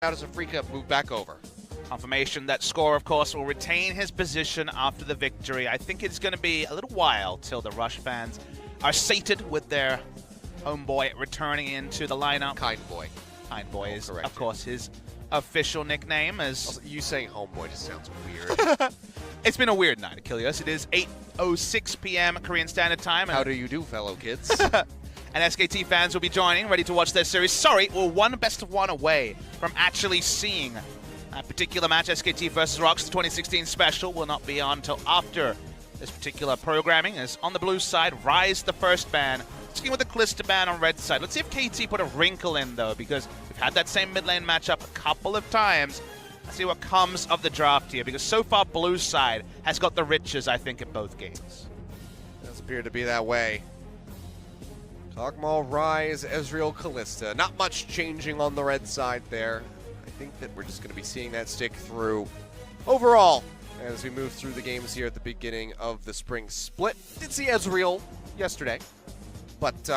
How does Afreeca move back over? Confirmation that Score, of course, will retain his position after the victory. I think it's going to be a little while till the Rush fans are sated with their homeboy returning into the lineup. Kind boy. Kind boy is, of course, his official nickname. Also, you saying homeboy just sounds weird. It's been a weird night, Achilles. It is 8:06 p.m. Korean Standard Time. How do you do, fellow kids? And SKT fans will be joining, ready to watch their series. Sorry, we're one best of one away from actually seeing a particular match. SKT versus Rox, the 2016 special, will not be on until after this particular programming. As on the blue side, Rise the first ban, sticking with the Calista ban on red side. Let's see if KT put a wrinkle in, though, because we've had that same mid lane matchup a couple of times. Let's see what comes of the draft here, because so far blue side has got the riches, I think, in both games. Does appear to be that way. Kog'Maw, Rise, Ezreal, Calista. Not much changing on the red side there. I think that we're just going to be seeing that stick through overall as we move through the games here at the beginning of the spring split. Did see Ezreal yesterday, but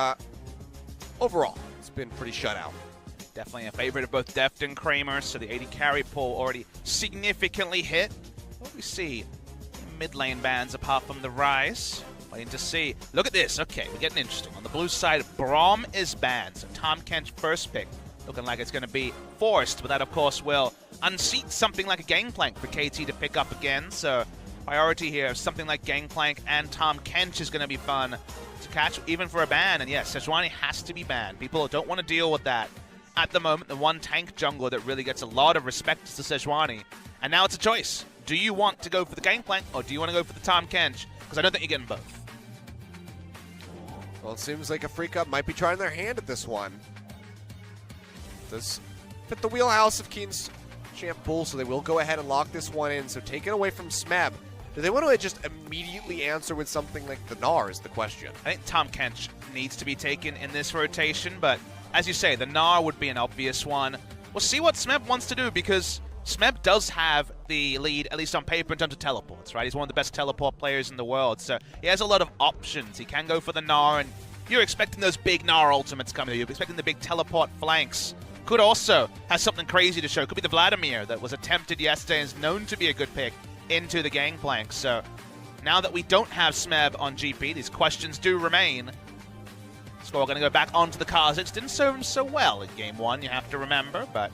overall, it's been pretty shut out. Definitely a favorite of both Deft and Kramer, so the 80 carry pull already significantly hit. What do we see? Mid lane bans apart from the Rise. Waiting to see. Look at this. Okay, we're getting interesting. On the blue side, Braum is banned, so Tahm Kench first pick. Looking like it's going to be forced, but that, of course, will unseat something like a Gangplank for KT to pick up again. So priority here, something like Gangplank and Tahm Kench is going to be fun to catch, even for a ban. And yes, Sejuani has to be banned. People don't want to deal with that. At the moment, the one tank jungler that really gets a lot of respect is the Sejuani. And now it's a choice. Do you want to go for the Gangplank, or do you want to go for the Tahm Kench? Because I don't think you're getting both. Well, it seems like Afreeca might be trying their hand at this one. Does fit the wheelhouse of Keen's Champ Bull, so they will go ahead and lock this one in. So take it away from Smeb. Do they want to just immediately answer with something like the Gnar is the question? I think Tahm Kench needs to be taken in this rotation, but as you say, the Gnar would be an obvious one. We'll see what Smeb wants to do, because Smeb does have the lead, at least on paper, in terms of teleports, right? He's one of the best teleport players in the world, so he has a lot of options. He can go for the Gnar, and you're expecting those big Gnar ultimates coming. You're expecting the big teleport flanks. Could also have something crazy to show. Could be the Vladimir that was attempted yesterday and is known to be a good pick into the Gangplank. So now that we don't have Smeb on GP, these questions do remain. Score going to go back onto the Kazakhs. Didn't serve him so well in game one, you have to remember, but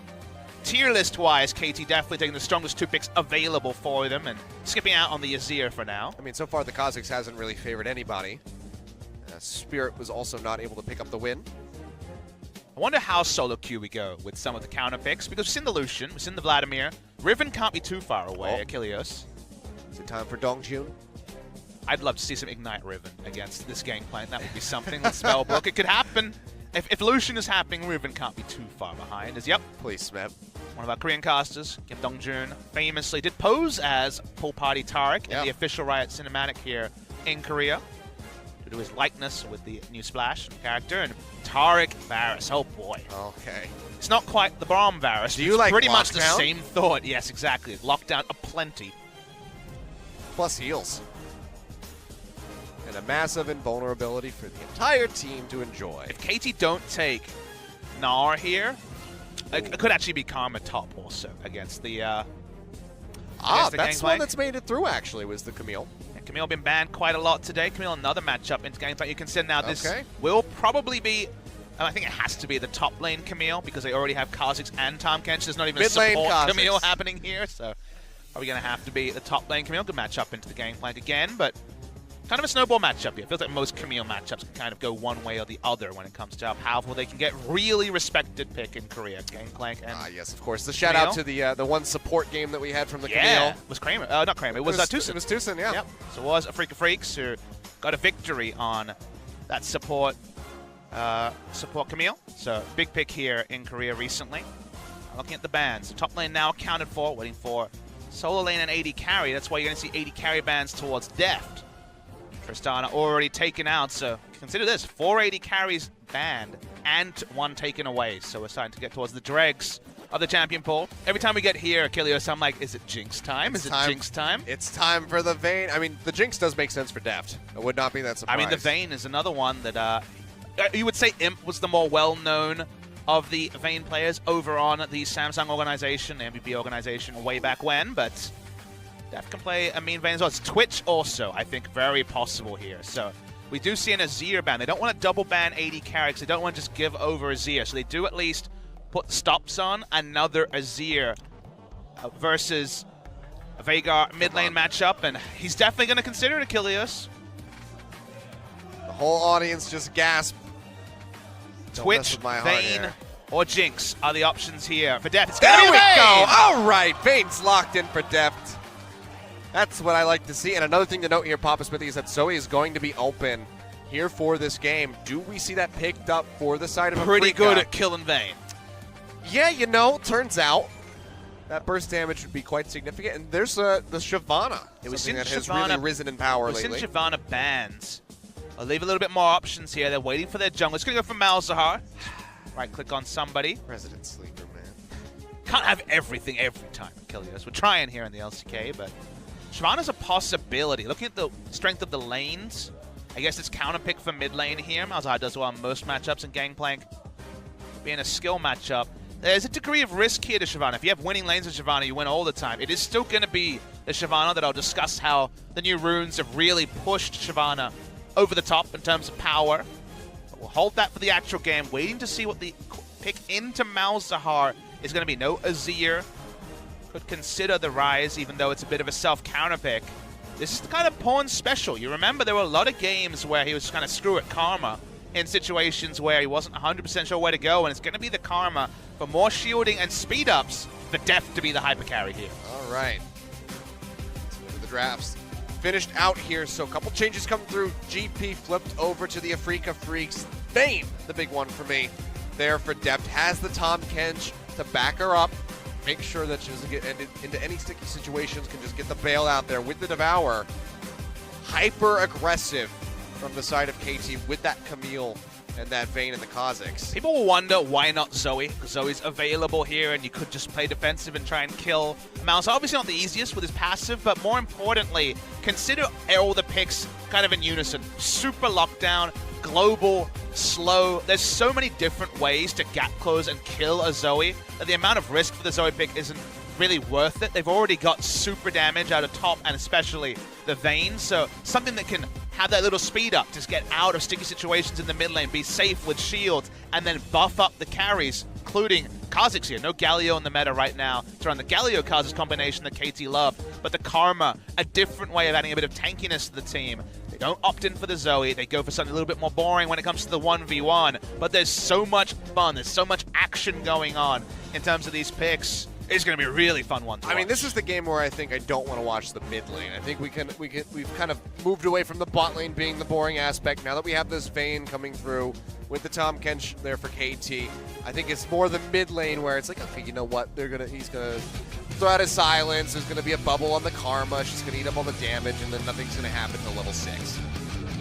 tier list-wise, KT definitely taking the strongest two picks available for them and skipping out on the Azir for now. I mean, so far the Kazakhs hasn't really favored anybody. Spirit was also not able to pick up the win. I wonder how solo queue we go with some of the counter picks, because we've seen the Lucian, we've seen the Vladimir. Riven can't be too far away, Achilles. Is it time for Dongjun? I'd love to see some Ignite Riven against this Gangplank. That would be something with Spellbook. It could happen. If Lucian is happening, Riven can't be too far behind. Yep. Please, Smeb. One of our Korean casters, Kim Dongjun, famously did pose as Pool Party Taric in the official Riot cinematic here in Korea, due to his likeness with the new Splash character. And Taric Varus, oh boy. Okay. It's not quite the Braum Varus. Do you like pretty lockdown? Much the same thought. Yes, exactly. Lockdown aplenty. Plus heals. And a massive invulnerability for the entire team to enjoy. If KT don't take Gnar here, it could actually be Karma top also against the that's one that's made it through, actually, was the Camille. And Camille been banned quite a lot today. Camille, another matchup into Gangplank. You can see now this will probably be, I think it has to be the top lane Camille, because they already have Kazakhs and Tahm Kench. There's not even a support Camille happening here, so probably going to have to be the top lane Camille. Good matchup into the Gangplank again, but kind of a snowball matchup here. It feels like most Camille matchups can kind of go one way or the other when it comes to how powerful they can get. Really respected pick in Korea, Gangplank. And yes, of course. The shout out to the one support game that we had from the Camille. Yeah, it was Kramer. Not Kramer. It was Tucson. It was Tucson, yeah. Yep. So it was Afreeca Freecs who got a victory on that support Camille. So big pick here in Korea recently. Looking at the bans, the top lane now accounted for, waiting for solo lane and 80 carry. That's why you're going to see 80 carry bans towards Deft. Tristana already taken out, so consider this, 480 carries banned and one taken away. So we're starting to get towards the dregs of the champion pool. Every time we get here, Achilles, I'm like, is it Jinx time? Is it Jinx time? It's time for the Vayne. I mean, the Jinx does make sense for Deft. It would not be that surprise. I mean, the Vayne is another one that you would say Imp was the more well-known of the Vayne players over on the Samsung organization, the MVP organization way back when, but Def can play a mean Vayne as well. It's Twitch also, I think, very possible here. So we do see an Azir ban. They don't want to double ban 80 carries. They don't want to just give over Azir. So they do at least put stops on another Azir versus a Veigar mid lane matchup, and he's definitely going to consider it, Achilles. The whole audience just gasped. Twitch, Vayne, or Jinx are the options here for Deft. It's there gonna be we Vayne! go. All right, Vayne's locked in for Deft. That's what I like to see. And another thing to note here, Papa Smithy, is that Zoe is going to be open here for this game. Do we see that picked up for the side of Afreeca? Pretty good at killing Vayne. Yeah, you know, turns out that burst damage would be quite significant. And there's the Shyvana. It was something in that has Shyvana, really risen in power lately. lately. Since Shyvana bans, I'll leave a little bit more options here. They're waiting for their jungle. It's going to go for Malzahar. Right-click on somebody. Resident Sleeper, man. Can't have everything every time, Achilles. We're trying here in the LCK, but Shyvana's a possibility. Looking at the strength of the lanes, I guess it's counter-pick for mid lane here. Malzahar does well on most matchups in Gangplank. Being a skill matchup, there's a degree of risk here to Shyvana. If you have winning lanes with Shyvana, you win all the time. It is still going to be the Shyvana that I'll discuss how the new runes have really pushed Shyvana over the top in terms of power. But we'll hold that for the actual game, waiting to see what the pick into Malzahar is going to be. No Azir. Could consider the Rise, even though it's a bit of a self-counter pick. This is the kind of pawn special. You remember there were a lot of games where he was kind of screw it Karma in situations where he wasn't 100% sure where to go, and it's going to be the Karma for more shielding and speed-ups for Deft to be the hyper carry here. All right. The drafts finished out here, so a couple changes come through. GP flipped over to the Afreeca Freecs. Vayne, the big one for me, there for Deft. Has the Tom Kench to back her up. Make sure that she doesn't get into any sticky situations, can just get the bail out there with the Devour. Hyper aggressive from the side of KT with that Camille and that Vayne and the Kha'Zix. People will wonder why not Zoe. Zoe's available here and you could just play defensive and try and kill Mouse. Obviously not the easiest with his passive, but more importantly, consider all the picks kind of in unison. Super lockdown, global, slow. There's so many different ways to gap close and kill a Zoe that the amount of risk for the Zoe pick isn't really worth it. They've already got super damage out of top and especially the Vayne, so something that can have that little speed up, just get out of sticky situations in the mid lane, be safe with shields, and then buff up the carries, including Kha'Zix here. No Galio in the meta right now. It's around the Galio-Kha'Zix combination that KT loved, but the Karma, a different way of adding a bit of tankiness to the team. They don't opt in for the Zoe. They go for something a little bit more boring when it comes to the 1v1, but there's so much fun. There's so much action going on in terms of these picks. It's going to be a really fun one to watch. I mean, this is the game where I think I don't want to watch the mid lane. I think we've kind of moved away from the bot lane being the boring aspect. Now that we have this Vayne coming through with the Tom Kench there for KT, I think it's more the mid lane where it's like, okay, you know what? He's gonna throw out his silence. There's gonna be a bubble on the Karma. She's gonna eat up all the damage, and then nothing's gonna happen till level 6.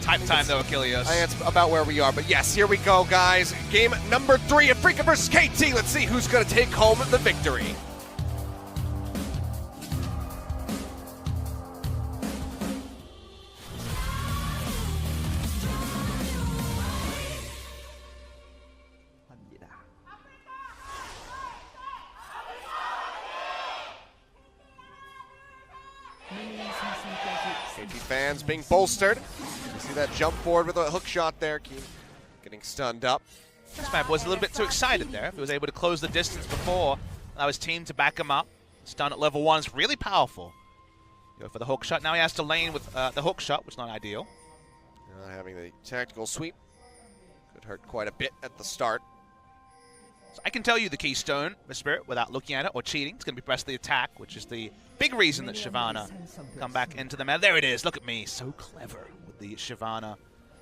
Type time though, Achilles. I think that's about where we are. But yes, here we go, guys. Game number 3 of Afreeca versus KT. Let's see who's gonna take home the victory. KT fans being bolstered. You see that jump forward with a hook shot there. Keen getting stunned up. This map was a little bit too excited there. If he was able to close the distance before, allow his team to back him up. Stun at level 1 is really powerful. Go for the hook shot. Now he has to lane with the hook shot, which is not ideal. Not having the tactical sweep. Could hurt quite a bit at the start. So I can tell you the keystone for Spirit without looking at it or cheating. It's going to be press the attack, which is the big reason that Shyvana come back into the meta. There it is. Look at me. So clever with the Shyvana.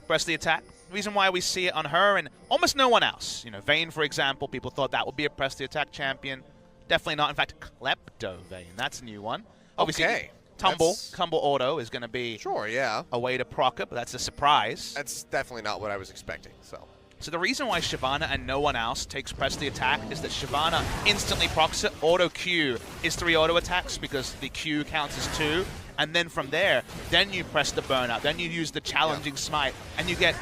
Press the attack. The reason why we see it on her and almost no one else. You know, Vayne, for example, people thought that would be a press the attack champion. Definitely not. In fact, Klepto Vayne. That's a new one. Obviously, okay. Tumble Auto is going to be sure, yeah, a way to proc it, but that's a surprise. That's definitely not what I was expecting, So the reason why Shyvana and no one else takes press the attack is that Shyvana instantly procs it. Auto Q is 3 auto attacks because the Q counts as 2. And then from there, then you press the burnout. Then you use the challenging smite. And you get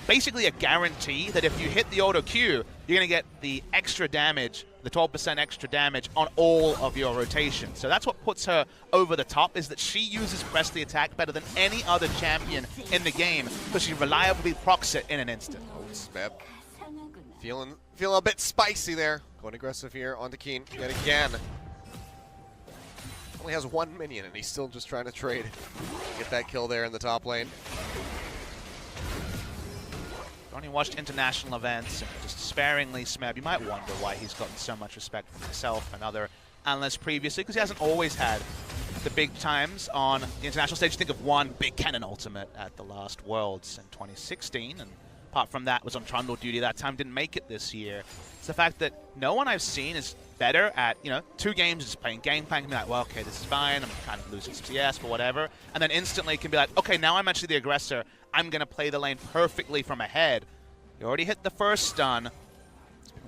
basically a guarantee that if you hit the auto Q, you're going to get the extra damage, the 12% extra damage on all of your rotations. So that's what puts her over the top, is that she uses press the attack better than any other champion in the game because she reliably procs it in an instant. Oh, Smeb. Feeling a bit spicy there. Going aggressive here onto Keen yet again. Only has one minion and he's still just trying to trade. Get that kill there in the top lane. Only watched international events and just sparingly Smeb. You might wonder why he's gotten so much respect from himself and other analysts previously, because he hasn't always had the big times on the international stage. Think of one big cannon ultimate at the last Worlds in 2016, and apart from that was on Trundle duty that time, didn't make it this year. It's the fact that no one I've seen is better at, 2 games just playing Gangplank and be like, well, okay, this is fine, I'm kind of losing some CS, but whatever. And then instantly can be like, okay, now I'm actually the aggressor. I'm going to play the lane perfectly from ahead. You already hit the first stun.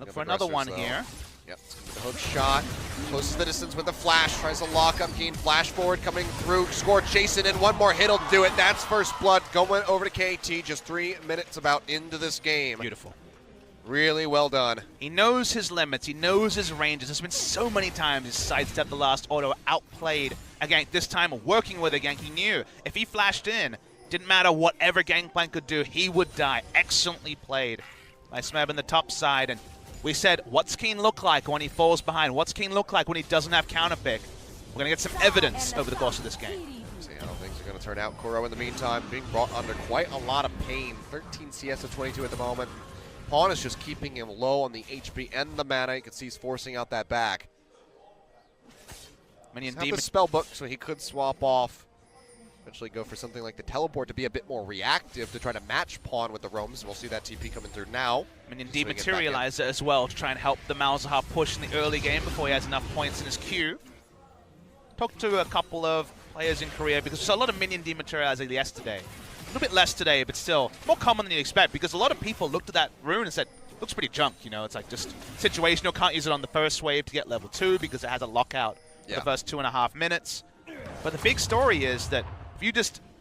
Look for another one here. Yep, the hook shot. Closes the distance with the flash. Tries to lock up Keen. Flash forward coming through. Score chasing in. One more hit will do it. That's first blood going over to KT. Just 3 minutes about into this game. Beautiful. Really well done. He knows his limits. He knows his ranges. There's been so many times he's sidestepped the last auto, outplayed a gank. This time working with a gank, he knew if he flashed in, didn't matter whatever Gangplank could do, he would die. Excellently played by Smeb in the top side. And we said, what's Keen look like when he falls behind? What's Keen look like when he doesn't have counterpick? We're going to get some evidence over the course of this game. See how things are going to turn out. Kuro in the meantime being brought under quite a lot of pain. 13 CS of 22 at the moment. Pawn is just keeping him low on the HP and the mana. You can see he's forcing out that back. He's got the spell book, so he could swap off. Eventually go for something like the teleport to be a bit more reactive to try to match Pawn with the roams. We'll see that TP coming through now. Minion Dematerializer as well to try and help the Malzahar push in the early game before he has enough points in his queue. Talked to a couple of players in Korea because we saw a lot of Minion Dematerializer yesterday. A little bit less today, but still more common than you'd expect because a lot of people looked at that rune and said, looks pretty junk, it's like just situational, can't use it on the first wave to get level 2 because it has a lockout for the first 2.5 minutes. But the big story is that if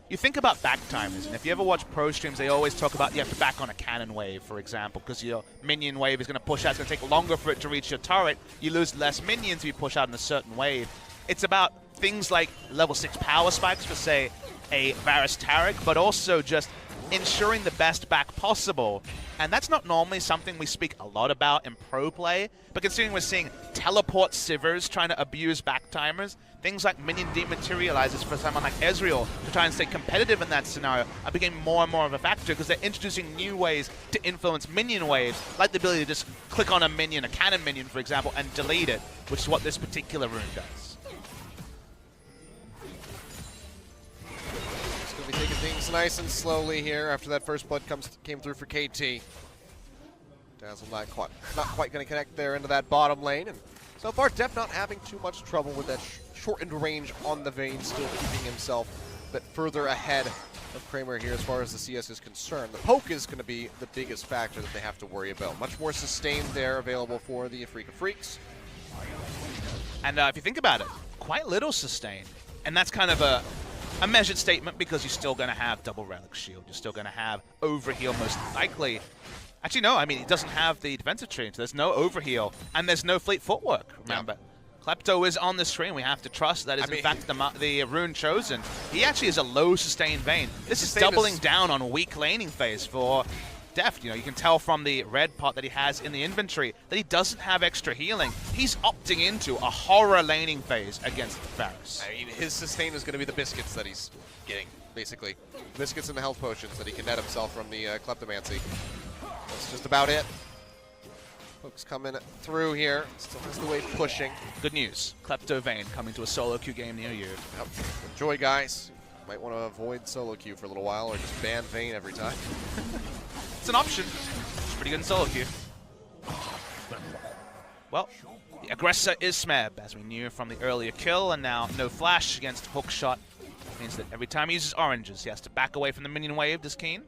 you think about back timers, and if you ever watch pro streams, they always talk about you have to back on a cannon wave, for example, because your minion wave is going to push out, it's going to take longer for it to reach your turret, you lose less minions if you push out in a certain wave. It's about things like level 6 power spikes for, say, a Varus Taric, but also just ensuring the best back possible. And that's not normally something we speak a lot about in pro play, but considering we're seeing teleport Sivers trying to abuse back timers, things like Minion Dematerializers for someone like Ezreal to try and stay competitive in that scenario are becoming more and more of a factor because they're introducing new ways to influence minion waves, like the ability to just click on a minion, a cannon minion for example, and delete it, which is what this particular rune does. Be taking things nice and slowly here after that first blood came through for KT. Dazzle not quite going to connect there into that bottom lane, and so far Def not having too much trouble with that shortened range on the Vayne, still keeping himself a bit further ahead of Kramer here as far as the CS is concerned. The poke is going to be the biggest factor that they have to worry about. Much more sustained there available for the Afreeca Freecs. And if you think about it, quite little sustained, and that's kind of a measured statement because you're still going to have double relic shield. You're still going to have overheal most likely. Actually, no. I mean, he doesn't have the defensive change. There's no overheal, and there's no fleet footwork. Remember, Klepto is on the screen. We have to trust that is in fact the rune chosen. He actually is a low sustained Vayne. This is doubling down on weak laning phase for Deft. You can tell from the red pot that he has in the inventory that he doesn't have extra healing. He's opting into a horror laning phase against Varus. I mean, his sustain is going to be the biscuits that he's getting, basically. Biscuits and the health potions that he can net himself from the Kleptomancy. That's just about it. Hook's coming through here. Still has the wave pushing. Good news. Klepto Vayne coming to a solo queue game near you. Yep. Enjoy, guys. Might want to avoid solo queue for a little while or just ban Vayne every time. It's an option. It's pretty good in solo queue. Well, the aggressor is Smeb, as we knew from the earlier kill, and now no flash against hookshot. Means that every time he uses oranges, he has to back away from the minion wave, does Keen.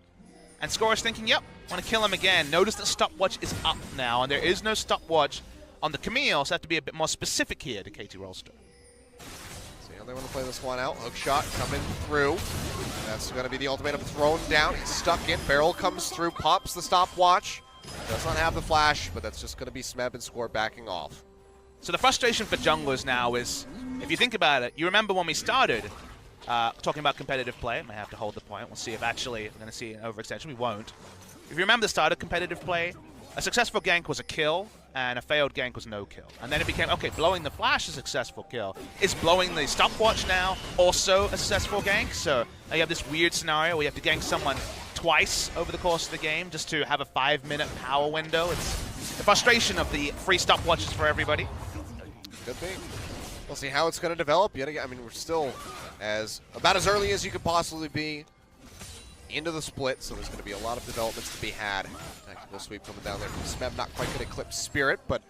And Score is thinking, yep, want to kill him again. Notice that stopwatch is up now, and there is no stopwatch on the Camille, so I have to be a bit more specific here to KT Rolster. So on They want to play this one out. Hook shot coming through. That's going to be the ultimatum thrown down. He's stuck in. Barrel comes through, pops the stopwatch. Does not have the flash, but that's just going to be Smeb and Score backing off. So the frustration for junglers now is, if you think about it, you remember when we started talking about competitive play. I may have to hold the point. We'll see if actually we're going to see an overextension. We won't. If you remember the start of competitive play, a successful gank was a kill, and a failed gank was no kill. And then it became, okay, blowing the flash is a successful kill. Is blowing the stopwatch now also a successful gank? So now you have this weird scenario where you have to gank someone twice over the course of the game just to have a 5-minute power window. It's the frustration of the free stopwatches for everybody. Could be. We'll see how it's going to develop. Yet again, I mean, we're still about as early as you could possibly be into the split, so there's going to be a lot of developments to be had. Tactical sweep coming down there from Smeb, not quite going to clip Spirit, but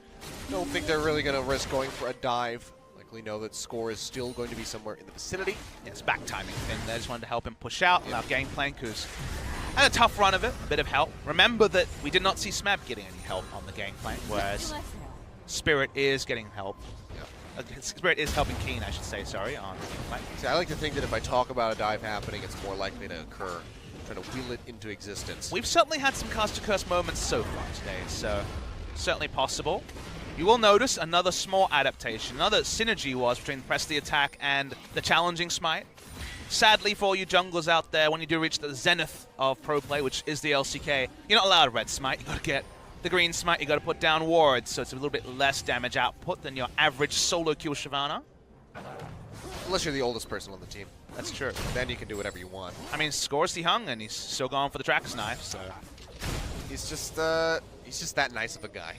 don't think they're really going to risk going for a dive. Likely know that Score is still going to be somewhere in the vicinity. Yeah, it's back timing thing. They just wanted to help him push out without Gangplank, who's had a tough run of it, a bit of help. Remember that we did not see Smeb getting any help on the Gangplank, whereas Spirit is getting help. Spirit is helping Keen, I should say, sorry, on Gangplank. See, I like to think that if I talk about a dive happening, it's more likely to occur. Trying to wheel it into existence. We've certainly had some cast-to-curse moments so far today, so certainly possible. You will notice another small adaptation. Another synergy was between Press the Attack and the Challenging Smite. Sadly for all you junglers out there, when you do reach the zenith of pro play, which is the LCK, you're not allowed Red Smite. You got to get the Green Smite, you got to put down wards, so it's a little bit less damage output than your average solo kill Shyvana. Unless you're the oldest person on the team. That's true. Then you can do whatever you want. I mean, Score's the hung, and he's still going for the Tracker's Knife, so... He's just that nice of a guy.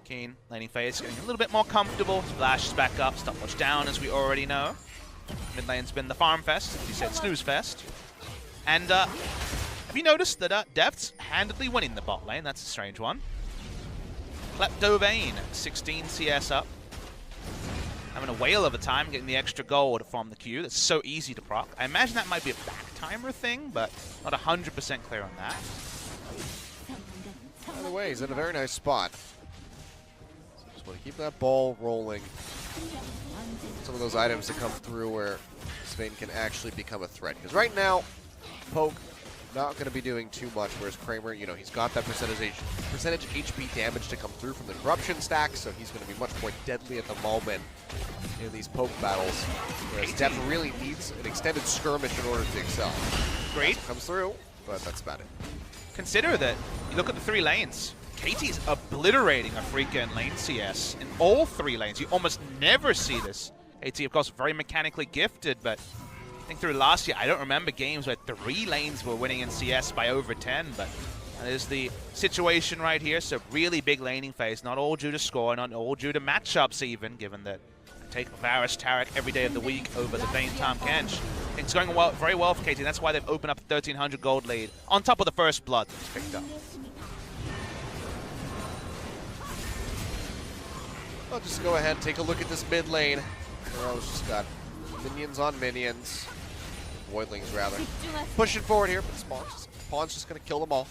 Keen, laning phase, getting a little bit more comfortable. Flashes back up, stopwatch down, as we already know. Mid lane's been the farm fest, as you said, snooze fest. And have you noticed that Deft's handedly winning the bot lane? That's a strange one. Kleptovane, 16 CS up. Having a whale of a time getting the extra gold from the Q. That's so easy to proc. I imagine that might be a back-timer thing, but not 100% clear on that. By the way, he's in a very nice spot. So just want to keep that ball rolling. Some of those items that come through where Swain can actually become a threat. Because right now, Poke not going to be doing too much, whereas Kramer, you know, he's got that percentage HP damage to come through from the corruption stack, so he's going to be much more deadly at the moment in these Poke battles. Whereas Def really needs an extended skirmish in order to excel. Great. Comes through, but that's about it. Consider that you look at the 3 lanes. KT's obliterating Afreeca in lane CS in all 3 lanes. You almost never see this. KT, of course, very mechanically gifted, but I think through last year, I don't remember games where 3 lanes were winning in CS by over 10, but that is the situation right here. So really big laning phase, not all due to score, not all due to matchups even, given that I take Varus Tarek every day of the week over the Vayne Tahm Kench. It's going well, very well for KT, and that's why they've opened up a 1,300 gold lead on top of the first blood that's picked up. I'll just go ahead and take a look at this mid lane. Heroes just got minions on minions. Voidlings, rather. Pushing forward here, but Spawn's just going to kill them all.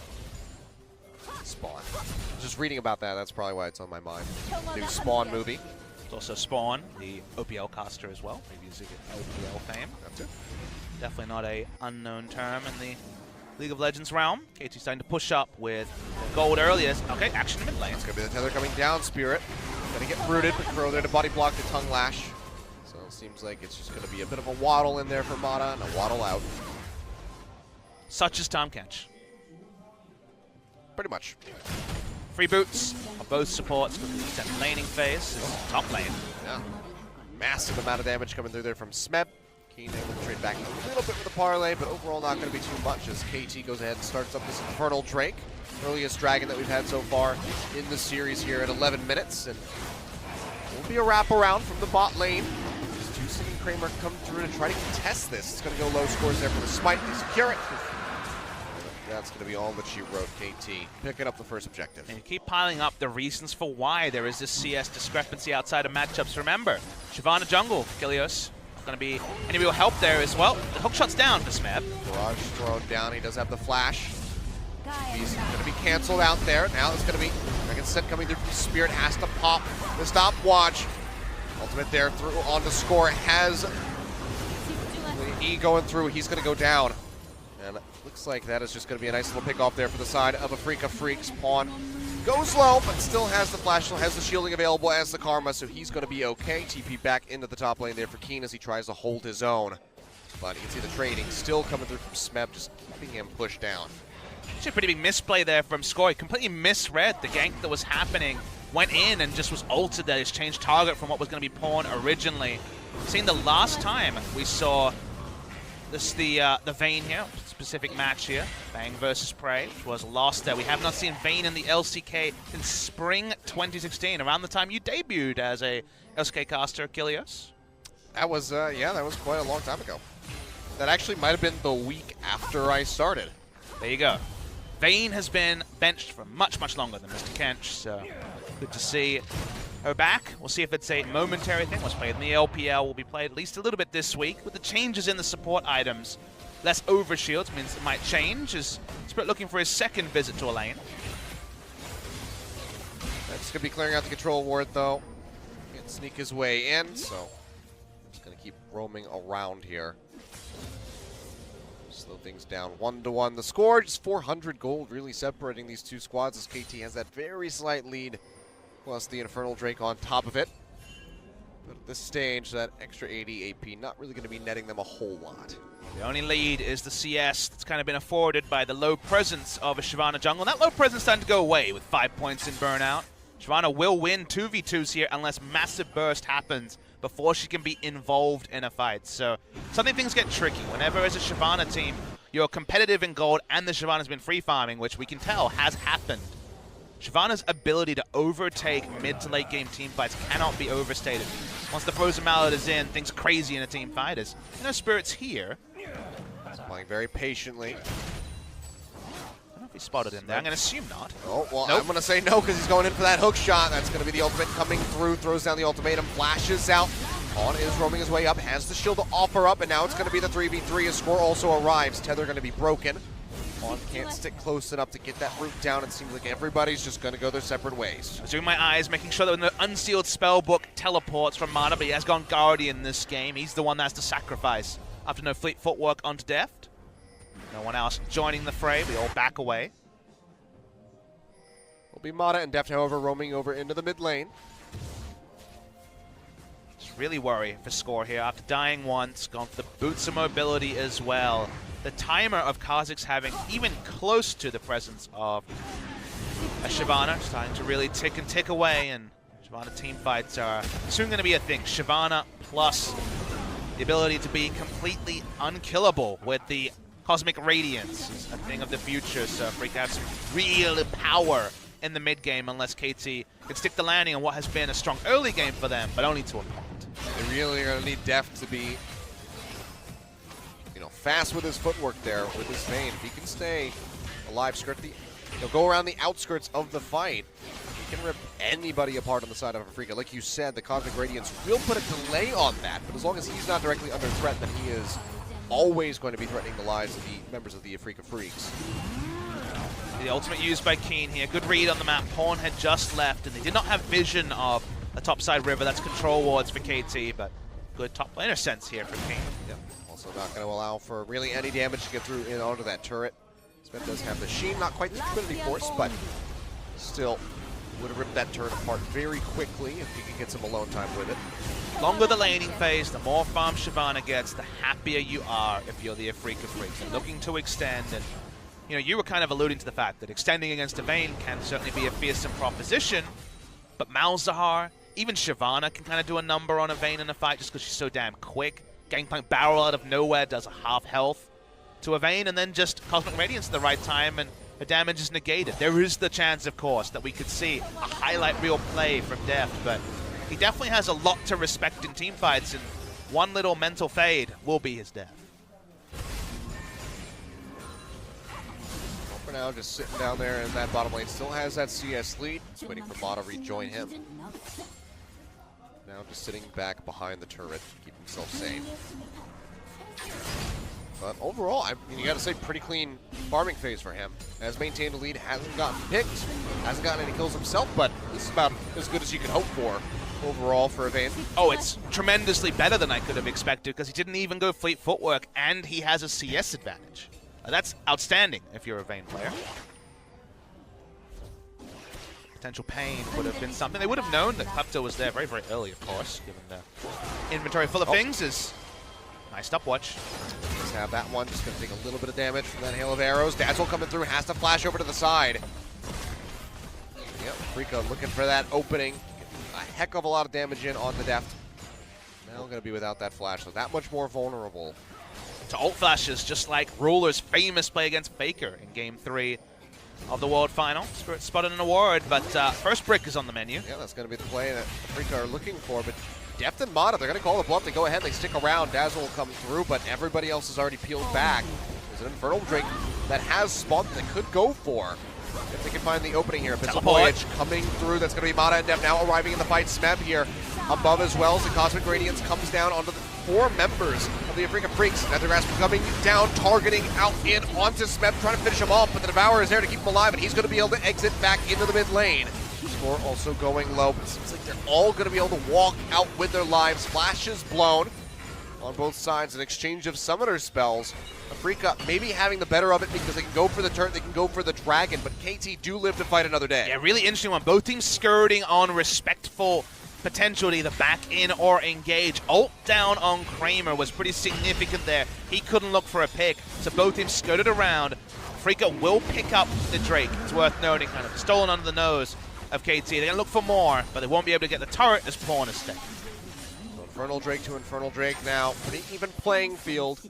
Spawn. Just reading about that, that's probably why it's on my mind. New Spawn movie. There's also Spawn, the OPL caster as well, maybe using OPL fame. That's it. Definitely not a unknown term in the League of Legends realm. KT starting to push up with gold earlier. Okay, action in mid lane. It's going to be the tether coming down, Spirit. Going to get rooted, but Crow there to body block the Tongue Lash. So it seems like it's just going to be a bit of a waddle in there for Mata and a waddle out. Such as Tahm Kench. Pretty much. Free boots on both supports for the extended laning phase. This is top lane. Yeah. Massive amount of damage coming through there from Smeb. Keen able to trade back a little bit with the parlay, but overall not going to be too much as KT goes ahead and starts up this Infernal Drake. Earliest dragon that we've had so far in the series here at 11 minutes. And will be a wraparound from the bot lane. Juicing and Kramer come through to try to contest this. It's going to go low scores there for the Smite. They secure it. That's going to be all that she wrote, KT. Picking up the first objective. And you keep piling up the reasons for why there is this CS discrepancy outside of matchups. Remember, Shyvana jungle, Kilios. Going to be any real help there as well. The hook shot's down for Smeb. Barrage thrown down. He does have the flash. He's going to be canceled out there. Now it's going to be Second set coming through from Spirit, has to pop the stopwatch. Ultimate there through onto score, has E going through, he's going to go down. And it looks like that is just going to be a nice little pick off there for the side of Afreeca Freecs. Pawn goes low, but still has the flash, still has the shielding available as the Karma, so he's going to be okay. TP back into the top lane there for Keen as he tries to hold his own. But you can see the trading still coming through from Smeb, just keeping him pushed down. Actually a pretty big misplay there from Score. He completely misread the gank that was happening, went in and just was altered there. He's changed target from what was going to be Pawn originally. Seeing the last time we saw this, the Vayne here, specific match here, Bang versus Prey, which was lost there. We have not seen Vayne in the LCK since spring 2016, around the time you debuted as a LCK caster, Kilios. That was, yeah, that was quite a long time ago. That actually might have been the week after I started. There you go. Vayne has been benched for much, much longer than Mr. Kench, so good to see her back. We'll see if it's a momentary thing. Was played in the LPL, will be played at least a little bit this week. With the changes in the support items, less overshields means it might change. Is Spirit looking for his second visit to a lane? That's going to be clearing out the control ward, though. Can't sneak his way in, so just going to keep roaming around here. Slow things down 1-1. The score, just 400 gold, really separating these two squads as KT has that very slight lead, plus the Infernal Drake on top of it. But at this stage, that extra 80 AP not really going to be netting them a whole lot. The only lead is the CS that's kind of been afforded by the low presence of a Shyvana jungle. And that low presence starting to go away with 5 points in burnout. Shyvana will win 2v2s here unless massive burst happens before she can be involved in a fight. So suddenly things get tricky. Whenever as a Shyvana team, you're competitive in gold and the Shyvana's been free farming, which we can tell has happened. Shyvana's ability to overtake mid to late game team fights cannot be overstated. Once the Frozen Mallet is in, things crazy in a team fight. As you know, Spirit's here. Playing very patiently. I don't know if he spotted him there. I'm going to assume not. Oh, well, nope. I'm going to say no because he's going in for that hook shot. That's going to be the ultimate coming through. Throws down the ultimatum, flashes out. Pawn is roaming his way up, has the shield to offer up, and now it's going to be the 3v3 as Score also arrives. Tether going to be broken. Pawn can't stick close enough to get that root down. It seems like everybody's just going to go their separate ways. Zooming my eyes, making sure that when the unsealed spellbook teleports from Mana, but he has gone Guardian this game. He's the one that has to sacrifice after no fleet footwork onto Deft. No one else joining the fray. We all back away. Will be Mata and Deft, however, roaming over into the mid lane. Just really worry for Score here. After dying once, gone for the boots of mobility as well. The timer of Kha'Zix having even close to the presence of a Shyvana starting to really tick and tick away, and Shyvana team fights are soon going to be a thing. Shyvana plus the ability to be completely unkillable with the Cosmic Radiance is a thing of the future, so Afreeca has some real power in the mid game unless KT can stick the landing on what has been a strong early game for them, but only to a point. They really are going to need Deft to be, you know, fast with his footwork there, with his Vayne. If he can stay alive, he'll go around the outskirts of the fight. He can rip anybody apart on the side of Afreeca. Like you said, the Cosmic Radiance will put a delay on that, but as long as he's not directly under threat, then he is always going to be threatening the lives of the members of the Afreeca Freecs. The ultimate used by Keen here. Good read on the map. Pawn had just left, and they did not have vision of a topside river. That's control wards for KT, but good top laner sense here for Keen. Yep. Also not going to allow for really any damage to get through in onto that turret. Smith does have the Sheen, not quite the Trinity Force, but still would have ripped that turret apart very quickly if he could get some alone time with it. Longer the laning phase, the more farm Shyvana gets, the happier you are if you're the Afreeca Freecs. And looking to extend, and you know, you were kind of alluding to the fact that extending against a Vayne can certainly be a fearsome proposition, but Malzahar, even Shyvana can kind of do a number on a Vayne in a fight just because she's so damn quick. Gangplank barrel out of nowhere does a half health to a Vayne, and then just Cosmic Radiance at the right time, and the damage is negated. There is the chance, of course, that we could see a highlight reel play from Deft, but he definitely has a lot to respect in team fights, and one little mental fade will be his death. Well, for now, just sitting down there in that bottom lane, still has that CS lead. Just waiting for Mata to rejoin him. Now just sitting back behind the turret to keep himself safe. But overall, I mean, you got to say, pretty clean farming phase for him. Has maintained a lead, hasn't gotten picked, hasn't gotten any kills himself, but this is about as good as you could hope for overall for Vayne. Oh, it's tremendously better than I could have expected because he didn't even go fleet footwork and he has a CS advantage. That's outstanding if you're a Vayne player. Potential pain would have been something. They would have known that Klepto was there very, very early, of course, given the inventory full of things. Is nice stopwatch. Just have that one. Just going to take a little bit of damage from that hail of arrows. Dazzle coming through, has to flash over to the side. Yep, Afreeca looking for that opening. A heck of a lot of damage in on the deft. Now going to be without that flash, so that much more vulnerable. To ult flashes, just like Ruler's famous play against Faker in Game 3 of the World Final. Spirit spotted an award, but first brick is on the menu. Yeah, that's going to be the play that Afreeca are looking for, but Deft and Mata, they're going to call the bluff. They go ahead, they stick around. Dazzle will come through, but everybody else is already peeled back. There's an Infernal Drake that has spawned that they could go for. If they can find the opening here. Pistol Voyage coming through. That's going to be Mata and Deft now arriving in the fight. Smeb here above as well. So Cosmic Radiance comes down onto the 4 members of the Afreeca Freecs. Nethergrass coming down, targeting out in onto Smeb, trying to finish him off, but the Devourer is there to keep him alive, and he's going to be able to exit back into the mid lane. Score also going low, but it seems like they're all going to be able to walk out with their lives. Flashes blown on both sides, an exchange of summoner spells. Afreeca maybe having the better of it because they can go for the turret, they can go for the dragon, but KT do live to fight another day. Yeah, really interesting one. Both teams skirting on respectful potential to either back in or engage. Ult down on Kramer was pretty significant there. He couldn't look for a pick, so both teams skirted around. Afreeca will pick up the Drake. It's worth noting, kind of stolen under the nose of KT. They're going to look for more, but they won't be able to get the turret as pawn is taken. Infernal Drake to Infernal Drake now. Pretty even playing field.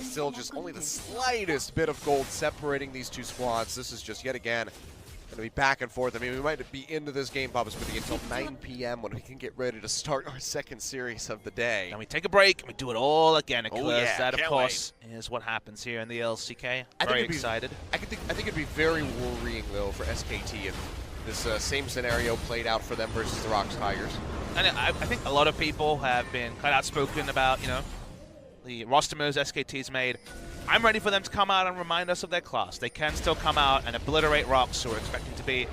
Still just only the slightest bit of gold separating these two squads. This is just yet again going to be back and forth. I mean, we might be into this game, Bob, until 9 p.m. when we can get ready to start our second series of the day. And we take a break and we do it all again. That, of course, is what happens here in the LCK. Very excited. I think it'd be very worrying, though, for SKT if this same scenario played out for them versus the Rocks Tigers. And I think a lot of people have been quite outspoken about, you know, the roster moves SKT's made. I'm ready for them to come out and remind us of their class. They can still come out and obliterate Rocks, who are expecting to be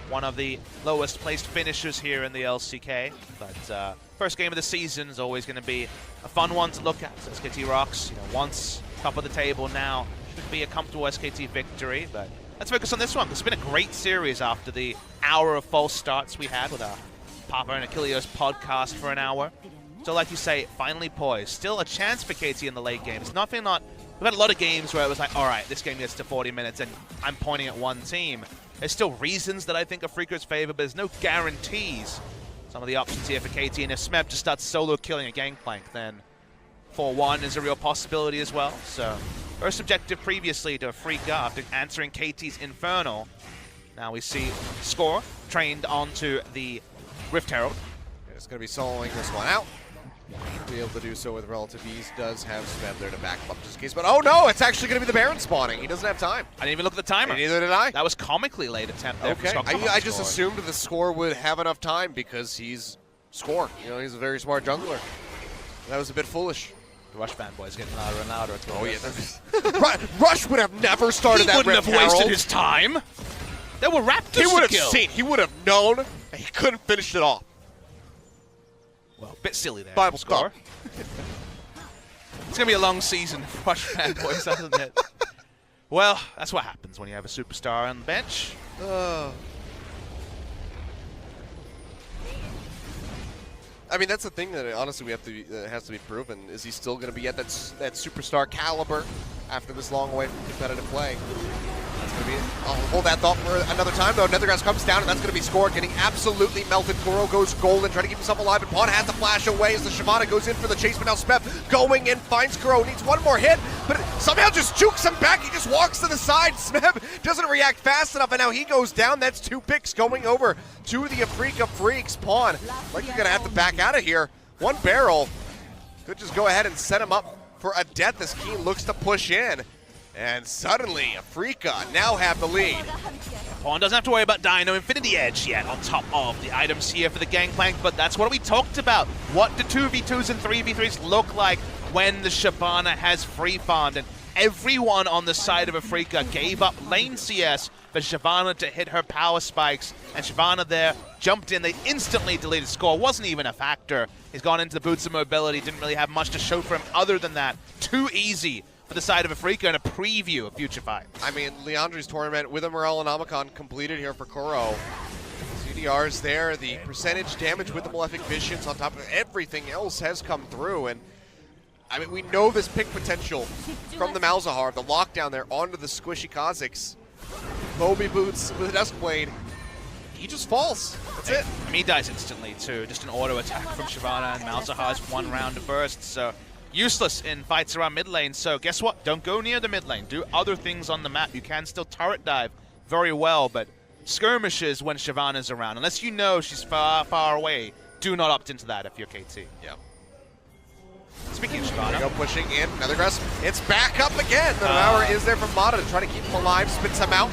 one of the lowest placed finishers here in the LCK. But first game of the season is always going to be a fun one to look at. So SKT Rocks, you know, once top of the table now, should be a comfortable SKT victory. But let's focus on this one, because it's been a great series after the hour of false starts we had with our Papa and Achilleos podcast for an hour. So like you say, finally poised. Still a chance for KT in the late game. It's nothing not... We've had a lot of games where it was like, all right, this game gets to 40 minutes and I'm pointing at one team. There's still reasons that I think Afreeca's favor, but there's no guarantees. Some of the options here for KT, and if Smeb just starts solo killing a Gangplank, then 4-1 is a real possibility as well. So first objective previously to Afreeca after answering KT's Infernal. Now we see Score trained onto the Rift Herald. It's going to be soloing this one out. Be able to do so with relative ease. Does have Smeb there to back him up just in case, but oh no, it's actually going to be the Baron spawning. He doesn't have time. I didn't even look at the timer. And neither did I. That was comically late attempt there. Okay, I just assumed the Score would have enough time because he's Score. You know, he's a very smart jungler. That was a bit foolish. The Rush fanboys getting louder and louder. Oh yeah, Rush would have never started that. He wouldn't have wasted his time. There were Raptors. He would have seen. He would have known. And he couldn't finish it off. Well, a bit silly there. Bible Score. It's going to be a long season for Rush fanboys, isn't it? Well, that's what happens when you have a superstar on the bench. I mean, that's the thing that honestly we have to that has to be proven. Is he still going to be at that superstar caliber after this long away from competitive play? That's going to be it. I'll hold that thought for another time, though. Nethergrass comes down, and that's going to be Score getting absolutely melted. Kuro goes golden, trying to keep himself alive, and Pawn has to flash away as the Shyvana goes in for the chase, but now Smeb going in, finds Kuro, needs one more hit, but somehow just jukes him back. He just walks to the side. Smeb doesn't react fast enough, and now he goes down. That's 2 picks going over to the Afreeca Freecs. Pawn, like you're going to have to back out of here. One barrel could just go ahead and set him up for a death as Keen looks to push in. And suddenly, Afreeca now have the lead. Pawn doesn't have to worry about dying. No Infinity Edge yet on top of the items here for the Gangplank, but that's what we talked about. What do 2v2s and 3v3s look like when the Shyvana has free farmed? And Everyone on the side of Afreeca gave up lane CS for Shyvana to hit her power spikes, and Shyvana there jumped in. They instantly deleted score. Wasn't even a factor. He's gone into the boots of mobility. Didn't really have much to show for him other than that. Too easy for the side of Afreeca and a preview of future fight. I mean, Leandri's tournament with a Morellonomicon completed here for Kuro. CDR's there, the percentage damage with the Malefic Visions on top of everything else has come through, and I mean, we know this pick potential from the Malzahar, the lockdown there onto the squishy Kha'Zix. Moby Boots with a Duskblade, he just falls. That's it. He dies instantly too. Just an auto attack from Shyvana, and Malzahar's one round of burst, so useless in fights around mid lane. So guess what? Don't go near the mid lane. Do other things on the map. You can still turret dive very well, but skirmishes when Shyvana's around. Unless you know she's far, far away, do not opt into that if you're KT. Yeah. Speaking of Shyvana. Go pushing in, Nethergrass, it's back up again. The Devour is there from Mata to try to keep him alive, spits him out.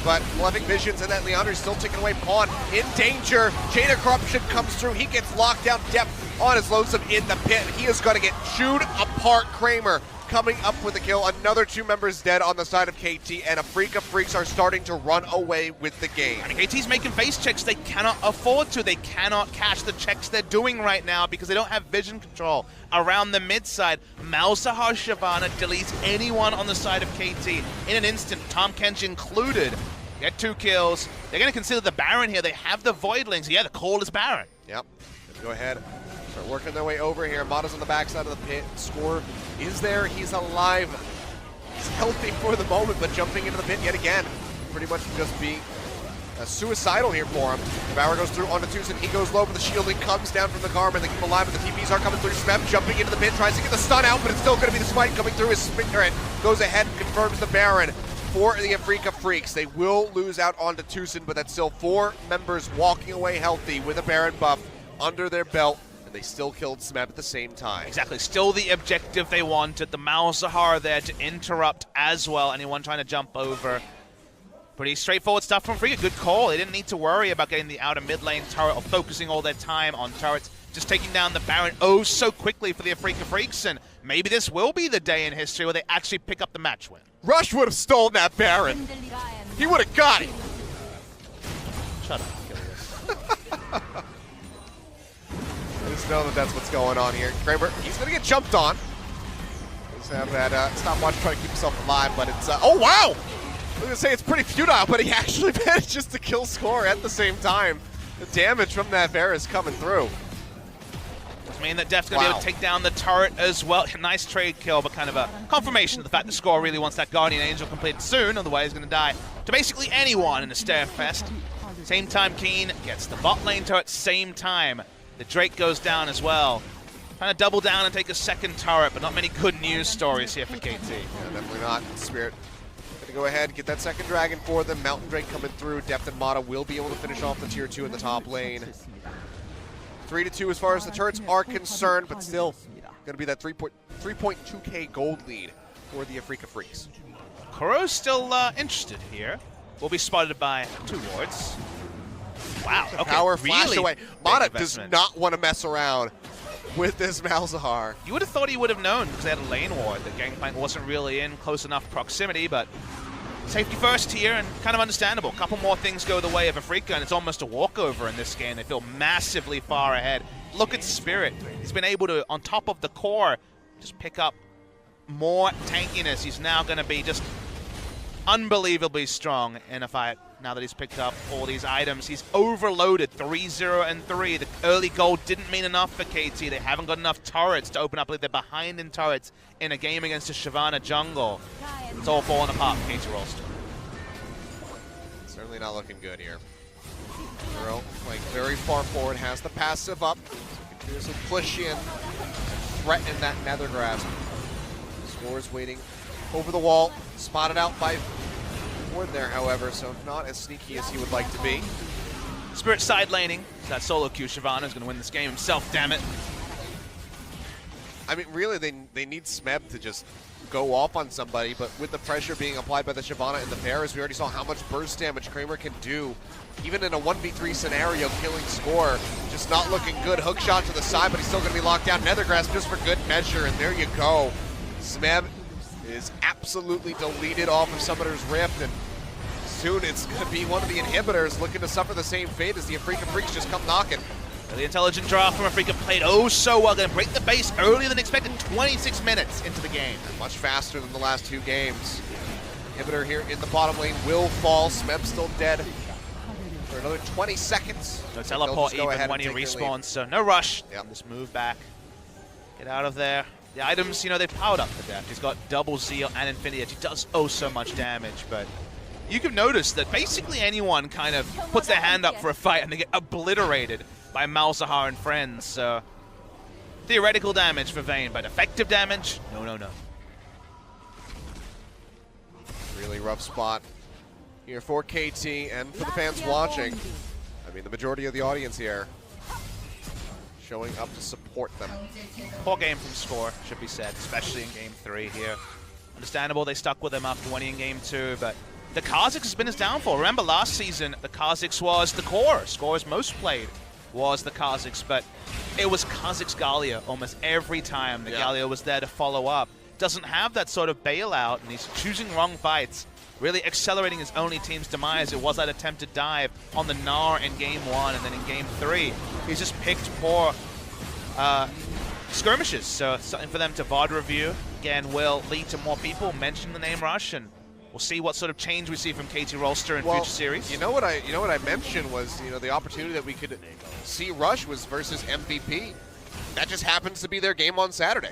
But Malefic Visions and that Leandri still taking away Pawn in danger. Chain of Corruption comes through, he gets locked down, depth on his Lonesome in the pit. He is going to get chewed apart. Kramer coming up with a kill. Another 2 members dead on the side of KT, and Afreeca Freecs are starting to run away with the game. I mean, KT's making face checks they cannot afford to. They cannot cash the checks they're doing right now because they don't have vision control around the mid side. Malzahar Shyvana deletes anyone on the side of KT in an instant, Tahm Kench included. Get 2 kills. They're going to consider the Baron here. They have the Voidlings. Yeah, the call is Baron. Yep. Go ahead. Start working their way over here. Mata's on the backside of the pit. Score is there. He's alive. He's healthy for the moment, but jumping into the pit yet again. Pretty much just being suicidal here for him. Devour goes through onto Tucson. He goes low, but the shielding comes down from the Karma. They keep him alive, but the TPs are coming through. Smeb jumping into the pit, tries to get the stun out, but it's still going to be the smite coming through. His Spirit goes ahead and confirms the Baron for the Afreeca Freecs. They will lose out onto Tucson, but that's still 4 members walking away healthy with a Baron buff under their belt. And they still killed Smeb at the same time. Exactly. Still the objective they wanted. The Malzahar there to interrupt as well. Anyone trying to jump over. Pretty straightforward stuff from Afreeca. Good call. They didn't need to worry about getting the outer mid lane turret or focusing all their time on turrets. Just taking down the Baron so quickly for the Afreeca Freecs. And maybe this will be the day in history where they actually pick up the match win. Rush would have stolen that Baron. He would have got it. Shut up. I just know that that's what's going on here. Kramer, he's going to get jumped on. Just have that stopwatch trying to keep himself alive, but it's... oh, wow! I was going to say it's pretty futile, but he actually manages to kill Score at the same time. The damage from that Bear is coming through. Does mean that Def's going to be able to take down the turret as well. Nice trade kill, but kind of a confirmation of the fact that Score really wants that Guardian Angel completed soon, otherwise he's going to die to basically anyone in a Stair Fest. Same time, Keen gets the bot lane turret, same time. The Drake goes down as well. Trying to double down and take a second turret, but not many good news stories here for KT. Yeah, definitely not. Spirit going to go ahead, get that second dragon for them. Mountain Drake coming through. Deft and Mata will be able to finish off the tier 2 in the top lane. 3-2 as far as the turrets are concerned, but still going to be that 3.2k gold lead for the Afreeca Freecs. Kuro's still interested here. Will be spotted by 2 wards. Wow, okay, power flash really away. Mata does not want to mess around with this Malzahar. You would have thought he would have known because they had a lane ward. The Gangplank wasn't really in close enough proximity, but safety first here and kind of understandable. A couple more things go the way of Afreeca and it's almost a walkover in this game. They feel massively far ahead. Look at Spirit. He's been able to, on top of the core, just pick up more tankiness. He's now going to be just unbelievably strong in a fight now that he's picked up all these items. He's overloaded 3-0 and 3. The early gold didn't mean enough for KT. They haven't got enough turrets to open up. They're behind in turrets in a game against a Shyvana jungle. It's all falling apart for KT Rolster. Certainly not looking good here. Earl playing very far forward, has the passive up. There's a push in, threatening that Nether Grasp. Score's waiting over the wall, spotted out by Ward there, however, so not as sneaky as he would like to be. Spirit side laning. That solo queue. Shyvana is going to win this game himself, damn it. I mean, really, they need Smeb to just go off on somebody, but with the pressure being applied by the Shyvana and the Paris, we already saw how much burst damage Kramer can do. Even in a 1v3 scenario, killing Score, just not looking good. Hook shot to the side, but he's still going to be locked down. Nethergrasp just for good measure, and there you go. Smeb is absolutely deleted off of Summoner's Rift, and soon it's going to be one of the inhibitors looking to suffer the same fate as the Afreeca Freecs just come knocking. The intelligent draft from Afreeca played oh so well. Going to break the base earlier than expected, 26 minutes into the game. Much faster than the last 2 games. Inhibitor here in the bottom lane will fall. Smeb still dead for another 20 seconds. No teleport even when he respawns, so no rush. Yep. Just move back. Get out of there. The items, you know, they've powered up the depth. He's got double Zeal and Infinity Edge. He does oh so much damage, but you can notice that basically anyone kind of puts their hand up for a fight and they get obliterated by Malzahar and friends. So theoretical damage for Vayne, but effective damage? No, no, no. Really rough spot here for KT and for the fans watching. I mean, the majority of the audience here showing up to support them. Poor game from Score, should be said, especially in Game 3 here. Understandable they stuck with him after winning Game 2, but the Kha'Zix has been his downfall. Remember last season, the Kha'Zix was the core. Score's most played was the Kha'Zix, but it was Kha'Zix Gallia almost every time. The Gallia was there to follow up. Doesn't have that sort of bailout, and he's choosing wrong fights, really accelerating his only team's demise. It was that attempted dive on the Gnar in Game 1, and then in Game 3, he's just picked poor skirmishes. So something for them to VOD review. Again, will lead to more people mention the name Rush, and we'll see what sort of change we see from KT Rolster in future series. You know what I mentioned was, you know, the opportunity that we could see Rush was versus MVP. That just happens to be their game on Saturday.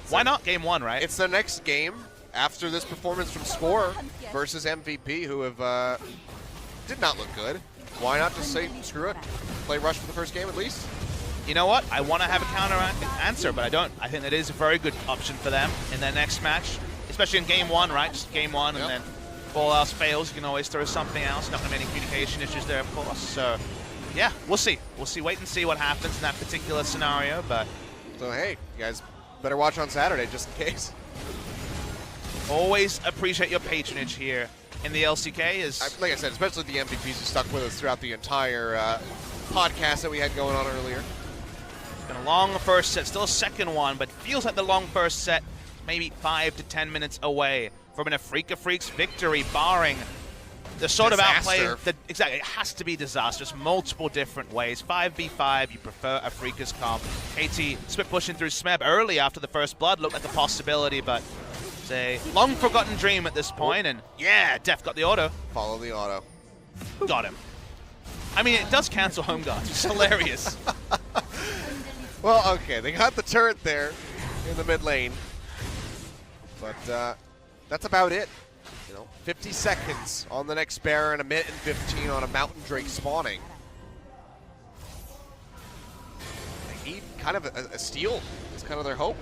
Why not Game 1, right? It's the next game after this performance from Score versus MVP, who have did not look good. Why not just say, screw it, play Rush for the first game at least? You know what? I want to have a counter answer, but I don't. I think that is a very good option for them in their next match, especially in Game 1, right? Just Game 1, and then if all else fails, you can always throw something else. Not going to be any communication issues there, of course. So, yeah, we'll see. We'll see. Wait and see what happens in that particular scenario, but... So, hey, you guys better watch on Saturday, just in case. Always appreciate your patronage here in the LCK. Like I said, especially the MVPs who stuck with us throughout the entire podcast that we had going on earlier. Been a long first set, still a second one, but feels like the long first set, maybe 5 to 10 minutes away from an Afreeca Freecs victory, barring the sort of outplay that exactly it has to be disastrous, multiple different ways. 5v5, you prefer Afreeca's comp. KT split pushing through Smeb early after the first blood looked like a possibility, but it's a long forgotten dream at this point. And yeah, Def got the auto. Follow the auto. Got him. I mean, it does cancel home guards. It's hilarious. Well, okay, they got the turret there in the mid lane, but that's about it. You know, 50 seconds on the next bear and a minute and 15 on a Mountain Drake spawning. They need kind of a steal. It's kind of their hope.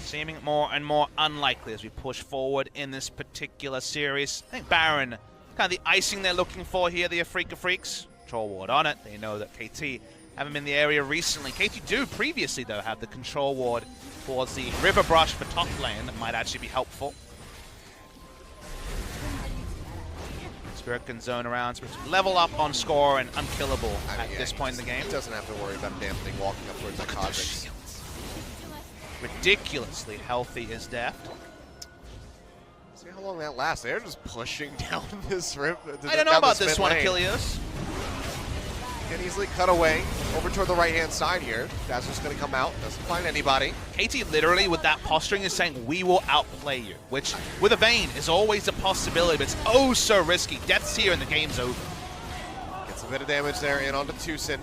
Seeming more and more unlikely as we push forward in this particular series. I think Baron, kind of the icing they're looking for here, the Afreeca Freecs. Control ward on it. They know that KT haven't been in the area recently. KT do previously, though, have the control ward towards the River Brush for top lane. That might actually be helpful. Spirit can zone around. Spirit level up on Score and unkillable at this point in the game. He doesn't have to worry about damn thing walking up towards the Kha'Zix. Ridiculously healthy is Deft. See how long that lasts. They're just pushing down this river. I don't know about this one, Achilles. Can easily cut away over toward the right-hand side here. That's just going to come out. Doesn't find anybody. KT literally, with that posturing, is saying, we will outplay you, which, with a Vayne, is always a possibility, but it's oh so risky. Death's here and the game's over. Gets a bit of damage there in onto Tucson.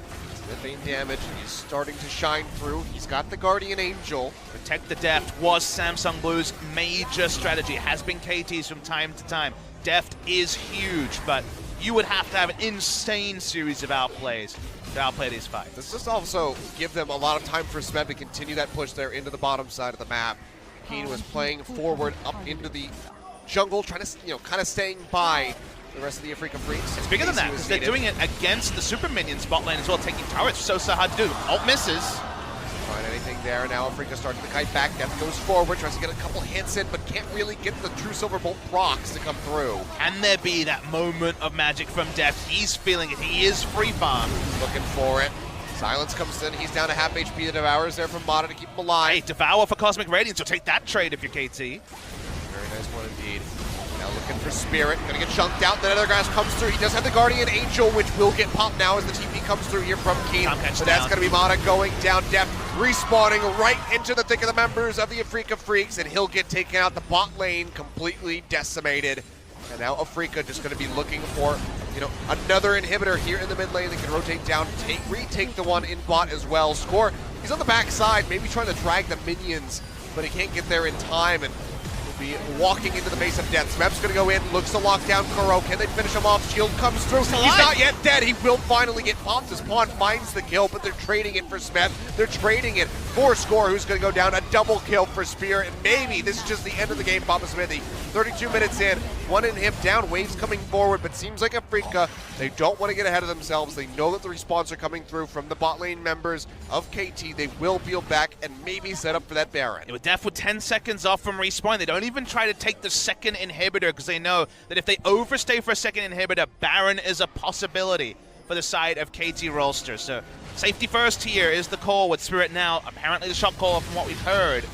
The Vayne damage is starting to shine through. He's got the Guardian Angel. Protect the Deft was Samsung Blue's major strategy. It has been KT's from time to time. Deft is huge, but you would have to have an insane series of outplays to outplay these fights. Does this also give them a lot of time for Smeb to continue that push there into the bottom side of the map? Keen was playing forward up into the jungle, trying to, you know, kind of staying by the rest of the Afreeca Freecs. It's bigger than that, because they're doing it against the super minion spot lane as well, taking turrets. So hard to do. Ult misses. Find anything there. Now Afreeca starting to kite back. Deft goes forward, tries to get a couple hits in, but can't really get the true Silver Bolt procs to come through. Can there be that moment of magic from Deft? He's feeling it. He is free farm. Looking for it. Silence comes in. He's down to half HP. The Devour's there from Mata to keep him alive. Hey, Devour for Cosmic Radiance. You'll take that trade if you're KT. Very nice one indeed. Now looking for Spirit. Gonna get chunked out. The other grass comes through. He does have the Guardian Angel, which will get popped now as the TP comes through here from Keen. So that's gonna be Mata going down. Deft respawning right into the thick of the members of the Afreeca Freecs, and he'll get taken out. The bot lane completely decimated. And now Afreeca just gonna be looking for, another inhibitor here in the mid lane that can rotate down, retake the one in bot as well. Score, he's on the back side, maybe trying to drag the minions, but he can't get there in time, and he'll be walking into the base of death. Smep's gonna go in, looks to lock down Kuro. Can they finish him off? Shield comes through. He's not yet dead. He will finally get popped. His pawn finds the kill, but they're trading it for Smep. They're trading it for Score, who's gonna go down. A double kill for Spear, and maybe this is just the end of the game. Papa Smithy, 32 minutes in, one inhib down, waves coming forward, but seems like Afreeca, they don't want to get ahead of themselves. They know that the respawns are coming through from the bot lane members of KT. They will peel back and maybe set up for that Baron. With Def with 10 seconds off from respawn, they don't even try to take the second inhibitor because they know that if they overstay for a second inhibitor, Baron is a possibility for the side of KT Rolster. So safety first here is the call with Spirit now. Apparently the shot caller from what we've heard.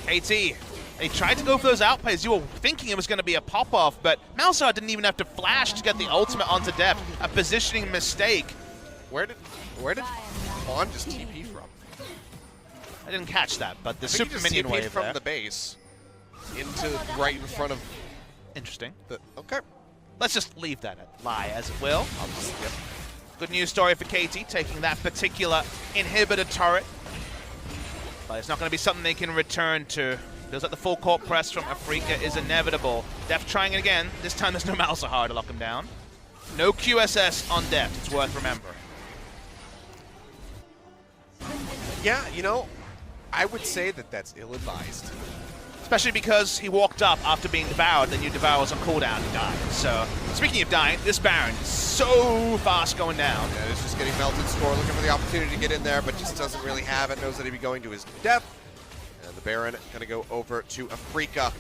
KT, they tried to go for those outplays. You were thinking it was going to be a pop-off, but Malzahar didn't even have to flash to get the ultimate onto Def. A positioning mistake. Where did Vaughn just TP from? I didn't catch that, but the I super think minion he just wave TP'd from there. the base into right in front of Interesting. okay. Let's just leave that at lie as it will. I'll just, yep. Good news story for KT, taking that particular inhibitor turret. But it's not going to be something they can return to. Feels like the full court press from Afreeca is inevitable. Def trying it again. This time there's no Malzahar to lock him down. No QSS on Def, it's worth remembering. Yeah, I would say that that's ill-advised. Especially because he walked up after being devoured, then you devour was on cooldown and died. So, speaking of dying, this Baron is so fast going down. Yeah, it's just getting melted. Score looking for the opportunity to get in there, but just doesn't really have it. Knows that he'd be going to his death. And the Baron gonna go over to Afreeca.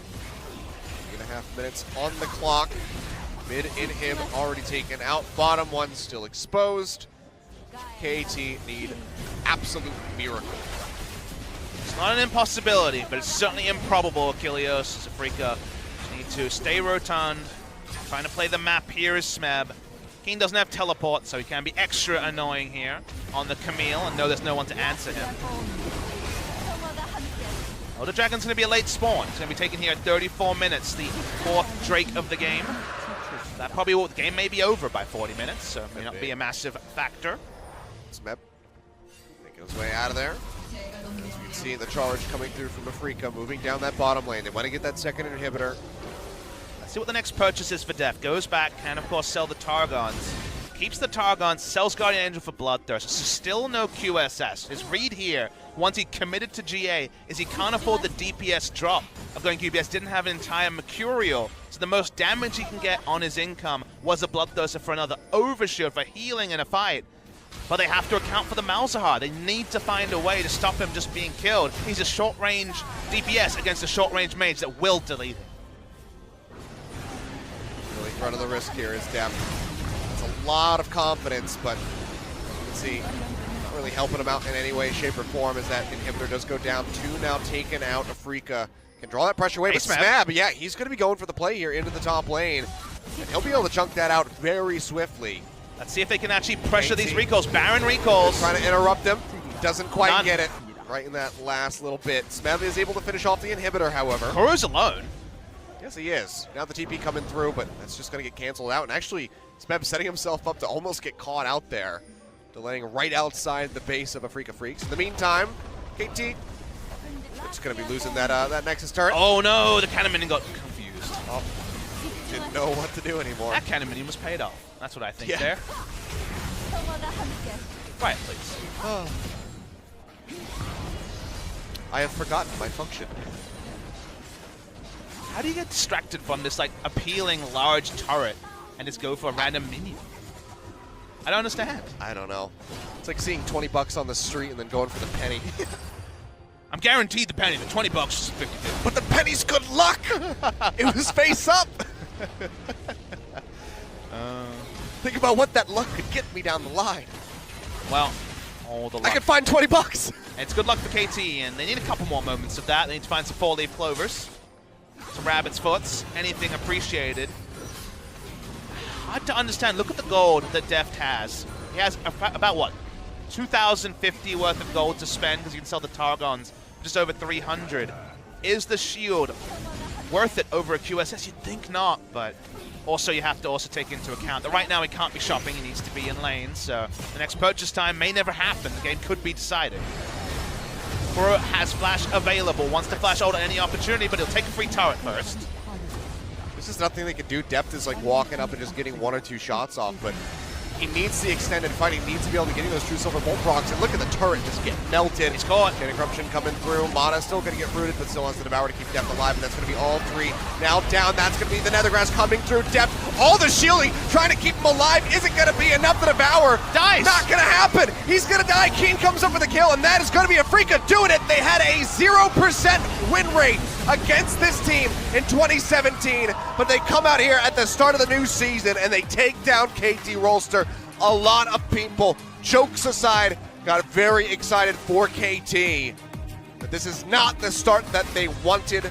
3.5 minutes on the clock. Mid in him already taken out. Bottom one still exposed. KT need absolute miracle. It's not an impossibility, but it's certainly improbable, Achilleos, as Afreeca need to stay rotund. Trying to play the map here is Smeb. Keen doesn't have teleport, so he can be extra annoying here on the Camille and know there's no one to answer him. Oh, the Dragon's going to be a late spawn. It's going to be taken here at 34 minutes, the 4th Drake of the game. That probably will, the game may be over by 40 minutes, so it may not be a massive factor. Smeb making his way out of there. As you can see the charge coming through from Afreeca, moving down that bottom lane. They want to get that second inhibitor. Let's see what the next purchase is for Def. Goes back, can of course sell the Targons. Keeps the Targons, sells Guardian Angel for Bloodthirst. So still no QSS. His read here, once he committed to GA, is he can't afford the DPS drop of going QBS. Didn't have an entire Mercurial. So the most damage he can get on his income was a Bloodthirster for another Overshield for healing in a fight. But they have to account for the Malzahar. They need to find a way to stop him just being killed. He's a short-range DPS against a short-range mage that will delete him. Really running the risk here is Def. It's a lot of confidence, but you can see not really helping him out in any way, shape, or form as that inhibitor does go down. 2 now taken out. Afreeca can draw that pressure away, but Smab, yeah, he's going to be going for the play here into the top lane. And he'll be able to chunk that out very swiftly. Let's see if they can actually pressure these recalls. Baron recalls. Trying to interrupt him. Doesn't quite get it. Right in that last little bit. Smeb is able to finish off the inhibitor, however. Kuro's alone. Yes, he is. Now the TP coming through, but that's just going to get canceled out. And actually, Smeb setting himself up to almost get caught out there, delaying right outside the base of Afreeca Freecs. In the meantime, KT just going to be losing that that Nexus turret. Oh no, the cannon minion got confused. Oh, didn't know what to do anymore. That cannon minion was paid off. That's what I think there. Quiet, please. Oh. I have forgotten my function. How do you get distracted from this like appealing large turret and just go for a random minion? I don't understand. I don't know. It's like seeing 20 bucks on the street and then going for the penny. I'm guaranteed the penny. The 20 bucks is 50-50. But the penny's good luck! It was face up! Think about what that luck could get me down the line. Well, all the I luck. could find 20 bucks. It's good luck for KT, and they need a couple more moments of that. They need to find some 4-leaf clovers, some rabbit's foots, anything appreciated. Hard to understand. Look at the gold that Deft has. He has about, what, 2,050 worth of gold to spend because you can sell the Targons just over 300. Is the shield worth it over a QSS? You'd think not, but also you have to also take into account that right now he can't be shopping, he needs to be in lane, so the next purchase time may never happen. The game could be decided. Kuro has flash available, wants to flash ult at any opportunity, but he'll take a free turret first. This is nothing they can do. Depth is like walking up and just getting 1 or 2 shots off, but he needs the extended fight. He needs to be able to get those true silver bolt procs. And look at the turret just get melted. He's caught. Getting corruption coming through. Mana still going to get rooted, but still has the devour to keep Depth alive. And that's going to be all 3 now down. That's going to be the Nethergrass coming through. Depth, all the shielding, trying to keep him alive. Isn't going to be enough to devour. Dies. Not going to happen. He's going to die. Keen comes up with a kill, and that is going to be Afreeca doing it. They had a 0% win rate against this team in 2017, but they come out here at the start of the new season and they take down KT Rolster. A lot of people, jokes aside, got very excited for KT. But this is not the start that they wanted.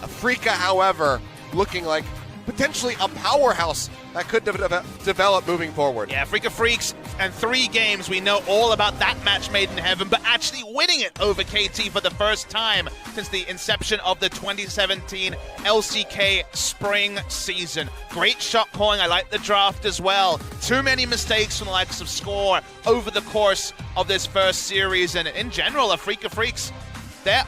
Afreeca, however, looking like potentially a powerhouse that could develop moving forward. Yeah, Afreeca Freecs and 3 games. We know all about that match made in heaven, but actually winning it over KT for the first time since the inception of the 2017 LCK spring season. Great shot calling. I like the draft as well. Too many mistakes from the likes of Score over the course of this first series, and in general, Afreeca Freecs, they're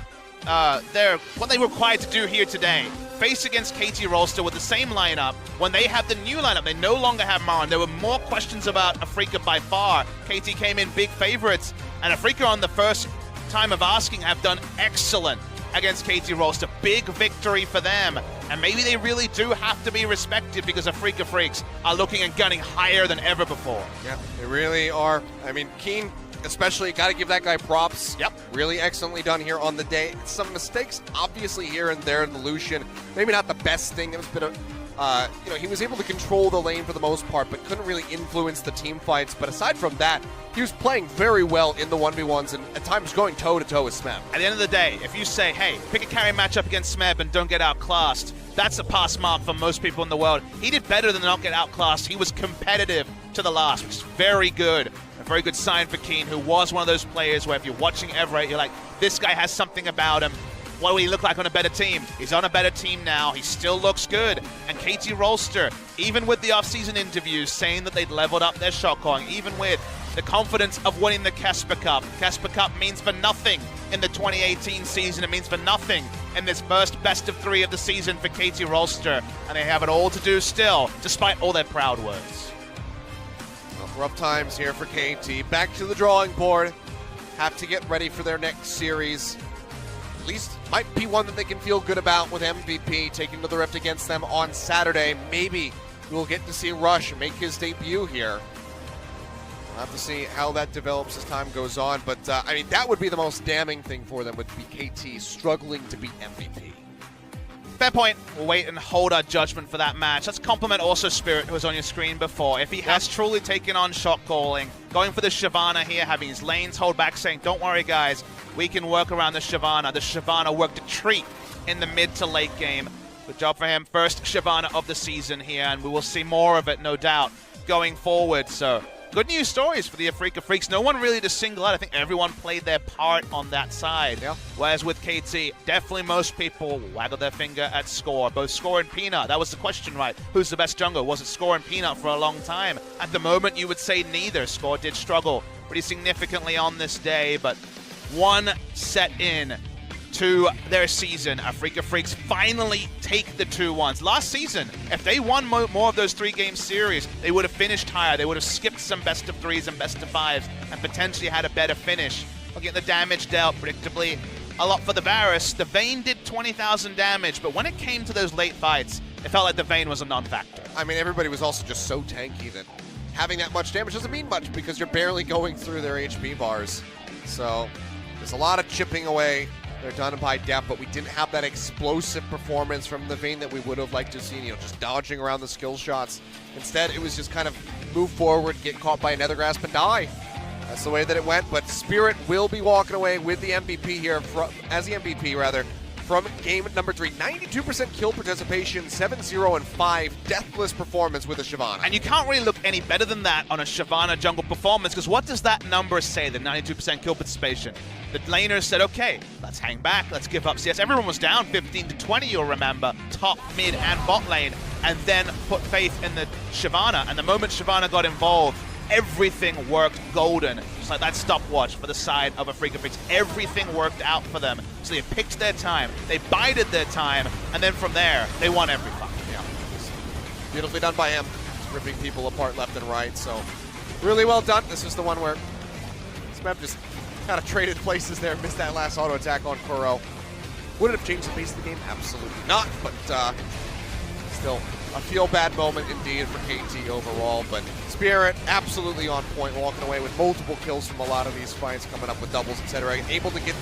what they were required to do here today. Face against KT Rolster with the same lineup. When they have the new lineup, they no longer have Marin. There were more questions about Afreeca by far. KT came in big favorites, and Afreeca on the first time of asking have done excellent against KT Rolster. Big victory for them, and maybe they really do have to be respected because Afreeca Freecs are looking and gunning higher than ever before. Yeah, they really are. I mean, Keen especially, got to give that guy props. Yep. Really excellently done here on the day. Some mistakes, obviously, here and there in the Lucian. Maybe not the best thing. It was a bit of, he was able to control the lane for the most part, but couldn't really influence the team fights. But aside from that, he was playing very well in the 1v1s and at times going toe-to-toe with Smeb. At the end of the day, if you say, hey, pick a carry matchup against Smeb and don't get outclassed, that's a pass mark for most people in the world. He did better than not get outclassed. He was competitive to the last, which is very good. A very good sign for Keen, who was one of those players where if you're watching Everett, you're like, this guy has something about him. What will he look like on a better team? He's on a better team now. He still looks good. And KT Rolster, even with the off-season interviews saying that they'd leveled up their shot calling, even with the confidence of winning the Casper Cup. Casper Cup means for nothing in the 2018 season. It means for nothing in this first best of 3 of the season for KT Rolster. And they have it all to do still, despite all their proud words. Well, rough times here for KT. Back to the drawing board. Have to get ready for their next series. At least might be one that they can feel good about with MVP taking to the Rift against them on Saturday. Maybe we'll get to see Rush make his debut here. We'll have to see how that develops as time goes on. But, I mean, that would be the most damning thing for them, would be KT struggling to beat MVP. Fair point. We'll wait and hold our judgment for that match. Let's compliment also Spirit, who was on your screen before. If he has truly taken on shot calling, going for the Shyvana here, having his lanes hold back, saying, don't worry, guys, we can work around the Shyvana. The Shyvana worked a treat in the mid to late game. Good job for him. First Shyvana of the season here, and we will see more of it, no doubt, going forward. So, good news stories for the Afreeca Freecs. No one really to single out. I think everyone played their part on that side. Yeah. Whereas with KT, definitely most people waggled their finger at Score. Both Score and Peanut. That was the question, right? Who's the best jungler? Was it Score and Peanut for a long time? At the moment, you would say neither. Score did struggle pretty significantly on this day, but one set in to their season. Afreeca Freecs finally take the 2-1s. Last season, if they won more of those 3-game series, they would have finished higher. They would have skipped some best of 3s and best of 5s and potentially had a better finish. Looking at the damage dealt, predictably, a lot for the Varus. The Vayne did 20,000 damage, but when it came to those late fights, it felt like the Vayne was a non-factor. I mean, everybody was also just so tanky that having that much damage doesn't mean much because you're barely going through their HP bars. So there's a lot of chipping away. They're done by depth, but we didn't have that explosive performance from the Vayne that we would have liked to see, just dodging around the skill shots. Instead, it was just kind of move forward, get caught by another grasp, and die. That's the way that it went, but Spirit will be walking away with the MVP here, as the MVP rather, from game number 3. 92% kill participation, 7-0 and 5 deathless performance with a Shyvana. And you can't really look any better than that on a Shyvana jungle performance, because what does that number say, the 92% kill participation? The laners said, okay, let's hang back, let's give up CS. Everyone was down 15 to 20, you'll remember, top, mid, and bot lane, and then put faith in the Shyvana. And the moment Shyvana got involved, everything worked golden. Just like that stopwatch for the side of Afreeca Freecs. Everything worked out for them. So they picked their time, they bided their time, and then from there, they won every fight. Yeah, beautifully done by him. Just ripping people apart left and right, so really well done. This is the one where Smeb just kind of traded places there, missed that last auto attack on Kuro. Would it have changed the pace of the game? Absolutely not, but still a feel-bad moment indeed for KT overall, but Spirit absolutely on point, walking away with multiple kills from a lot of these fights, coming up with doubles, etc. Able to get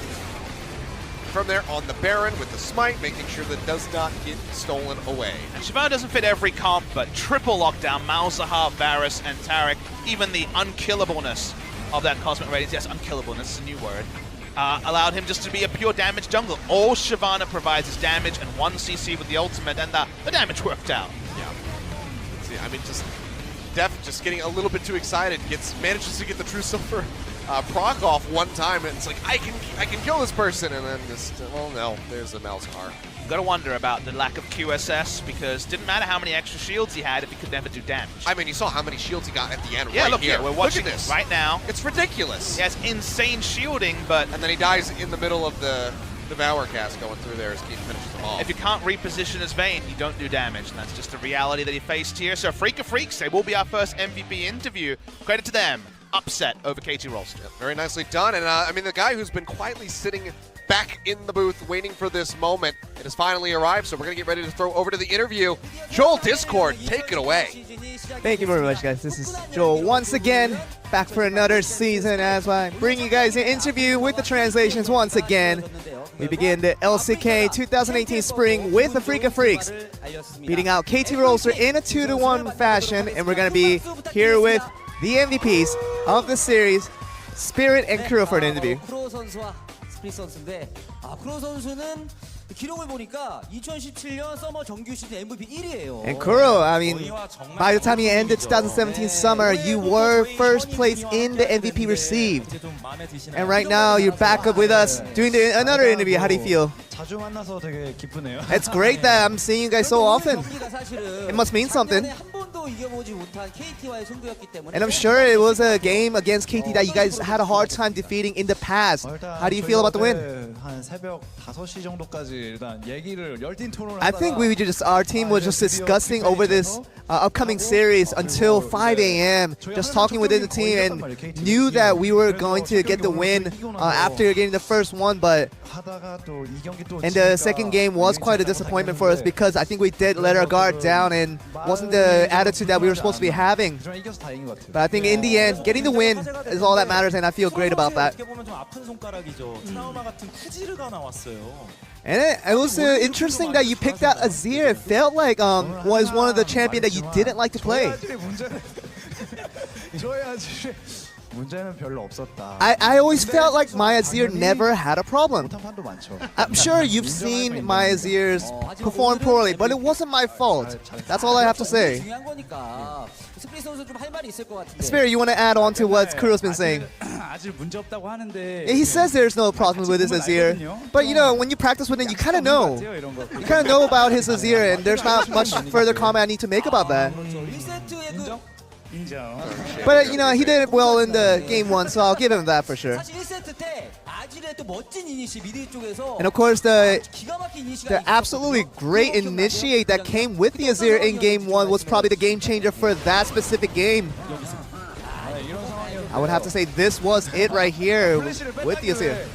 from there on the Baron with the smite, making sure that does not get stolen away. And Shyvana doesn't fit every comp, but triple lockdown, Malzahar, Varus, and Taric, even the unkillableness of that cosmic radiance, yes, unkillableness is a new word, allowed him just to be a pure damage jungle. All Shyvana provides is damage and 1 CC with the ultimate, and the damage worked out. Yeah. See, I mean, Def just getting a little bit too excited, manages to get the True Silver proc off one time, and it's like, I can kill this person, and then just, well, no, there's a Malzahar. You've got to wonder about the lack of QSS, because it didn't matter how many extra shields he had if he could never do damage. I mean, you saw how many shields he got at the end yeah, right look here. We're watching this right now. It's ridiculous. He has insane shielding, but... And then he dies in the middle of the Devour cast going through there as Keith finishes them off. If you can't reposition his Vayne, you don't do damage, and that's just the reality that he faced here. So Afreeca Freecs, they will be our first MVP interview. Credit to them. Upset over KT Rolster. Yeah, very nicely done, and I mean, the guy who's been quietly sitting back in the booth waiting for this moment, it has finally arrived, so we're going to get ready to throw over to the interview. Joel Discord, take it away. Thank you very much, guys. This is Joel once again, back for another season as I bring you guys an interview with the translations once again. We begin the LCK 2018 spring with Afreeca Freecs, beating out KT Rolster in a 2-1 fashion, and we're going to be here with the MVPs of the series, Spirit and Kuro, for an interview. 기록을 보니까 2017년 서머 정규 시즌 MVP 1위예요. And Kuro, I mean, by the time you ended 2017 summer, you were first place in the MVP received. And right now, you're back up with us doing another interview. How do you feel? 자주 만나서 되게 기쁘네요. It's great that I'm seeing you guys so often. It must mean something. And I'm sure it was a game against KT that you guys had a hard time defeating in the past. How do you feel about the win? 한 새벽 5시 정도까지 일단 얘기를 열띤 토론을 I think our team was just discussing over this upcoming series until 5 a.m. Just talking within the team and knew that we were going to get the win after getting the first one, but and the second game was quite a disappointment for us because I think we did let our guard down and wasn't the attitude that we were supposed to be having. But I think in the end, getting the win is all that matters, and I feel great about that. And it was interesting that you picked out Azir. It felt like was one of the champions that you didn't like to play. 문제는 별로 없었다. I always felt like my Azir never had a problem. I'm sure you've seen my Azirs perform poorly, but it wasn't my fault. That's all I have to say. Spirit, you want to add on to what Kuro's been saying? 아직 문제 없다고 하는데 He says there's no problem with his Azir, but you know, when you practice with him, you kind of know. You kind of know about his Azir, and there's not much further comment I need to make about that. But you know, he did it well in the game one, so I'll give him that for sure. And of course, the absolutely great initiate that came with the Azir in game one was probably the game changer for that specific game. I would have to say this was it right here with the Azir.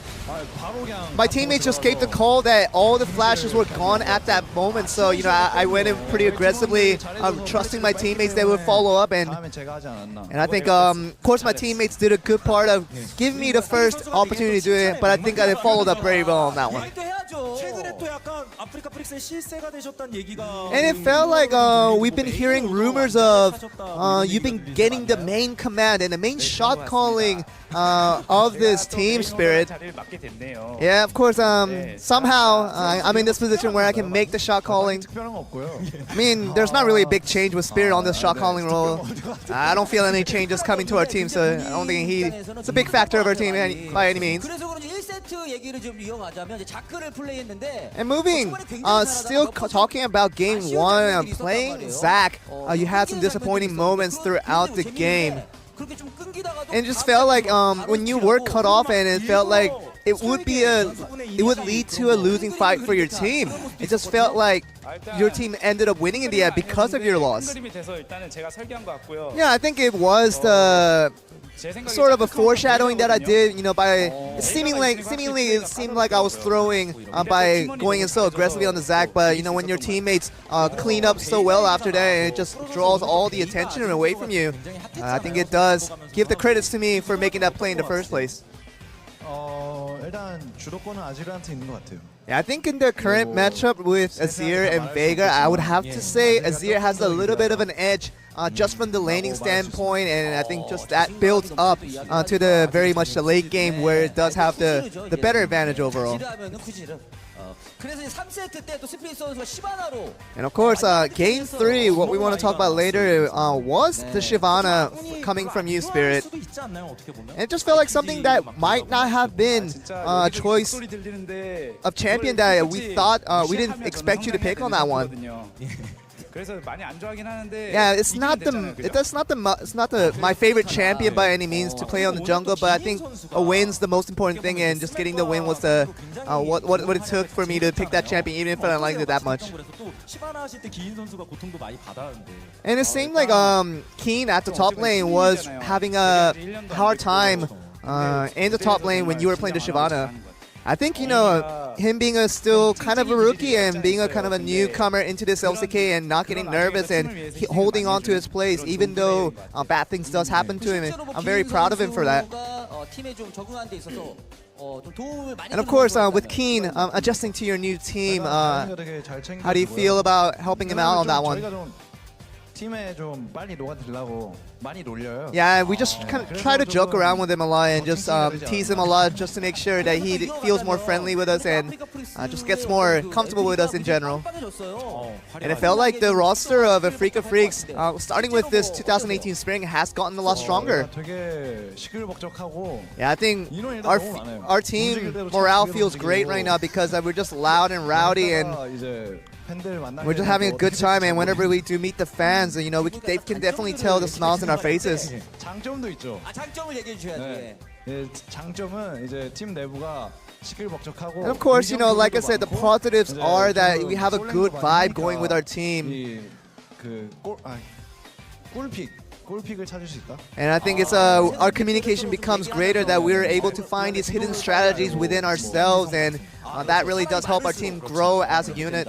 My teammates just gave the call that all the flashes were gone at that moment, so you know I went in pretty aggressively, trusting my teammates they would follow up, and I think of course my teammates did a good part of giving me the first opportunity to do it, but I think I followed up very well on that one. 아프리카 프릭스의 실세가 되셨다는 얘기가 And it felt like we've been hearing rumors of you've been getting the main command and the main shot calling of this team, Spirit. 자리를 맡게 됐네요. Yeah, of course. Somehow I'm in this position where I can make the shot calling. 특별한 거 없고요. I mean, there's not really a big change with Spirit on this shot calling role. I don't feel any changes coming to our team, so I don't think it's a big factor of our team by any means. 그래서 그런지 1세트 얘기를 좀 이어가자면 이제 자크를 플레이했는데 And moving, still talking about game one, playing Zach, you had some disappointing moments throughout the game. And it just felt like when you were cut off, and it felt like it would lead to a losing fight for your team. It just felt like your team ended up winning in the end because of your loss. Yeah, I think it was the sort of a foreshadowing that I did, by seemingly it seemed like I was throwing by going in so aggressively on the Zac, but when your teammates clean up so well after that, it just draws all the attention away from you. I think it does give the credits to me for making that play in the first place. 일단 주도권은 아지르한테 있는 것 같아요. Yeah, I think in the current matchup with Azir and Vega, I would have to say Azir has a little bit of an edge just from the laning standpoint, and I think just that builds up to the very much the late game where it does have the better advantage overall. And of course, game 3, what we want to talk about later was the Shyvana coming from you, Spirit. And it just felt like something that might not have been a choice of champion that we thought we didn't expect you to pick on that one. Yeah, it's not my favorite champion by any means to play on the jungle, but I think a win's the most important thing, and just getting the win was the what it took for me to pick that champion, even if I didn't like it that much. And it seemed like Keen at the top lane was having a hard time in the top lane when you were playing the Shyvana. I think, him being still kind of a rookie and being a kind of a newcomer into this LCK and not getting nervous and holding on to his place, even though bad things does happen to him. I'm very proud of him for that. And of course, with Keen adjusting to your new team, how do you feel about helping him out on that one? Yeah, we just kind of try to joke around with him a lot and just tease him a lot just to make sure that he feels more friendly with us and just gets more comfortable with us in general. And it felt like the roster of Afreeca Freecs, starting with this 2018 spring, has gotten a lot stronger. Yeah, I think our team morale feels great right now because we're just loud and rowdy, and we're just having a good time, and whenever we do meet the fans, they can definitely tell the smiles in our faces. 장점도 있죠. 장점을 얘기해 주셔야 돼. 장점은 이제 팀 내부가 시끌벅적하고. And of course, like I said, the positives are that we have a good vibe going with our team. 꿀픽을 찾을 수 있다. And I think it's our communication becomes greater, that we're able to find these hidden strategies within ourselves, and that really does help our team grow as a unit.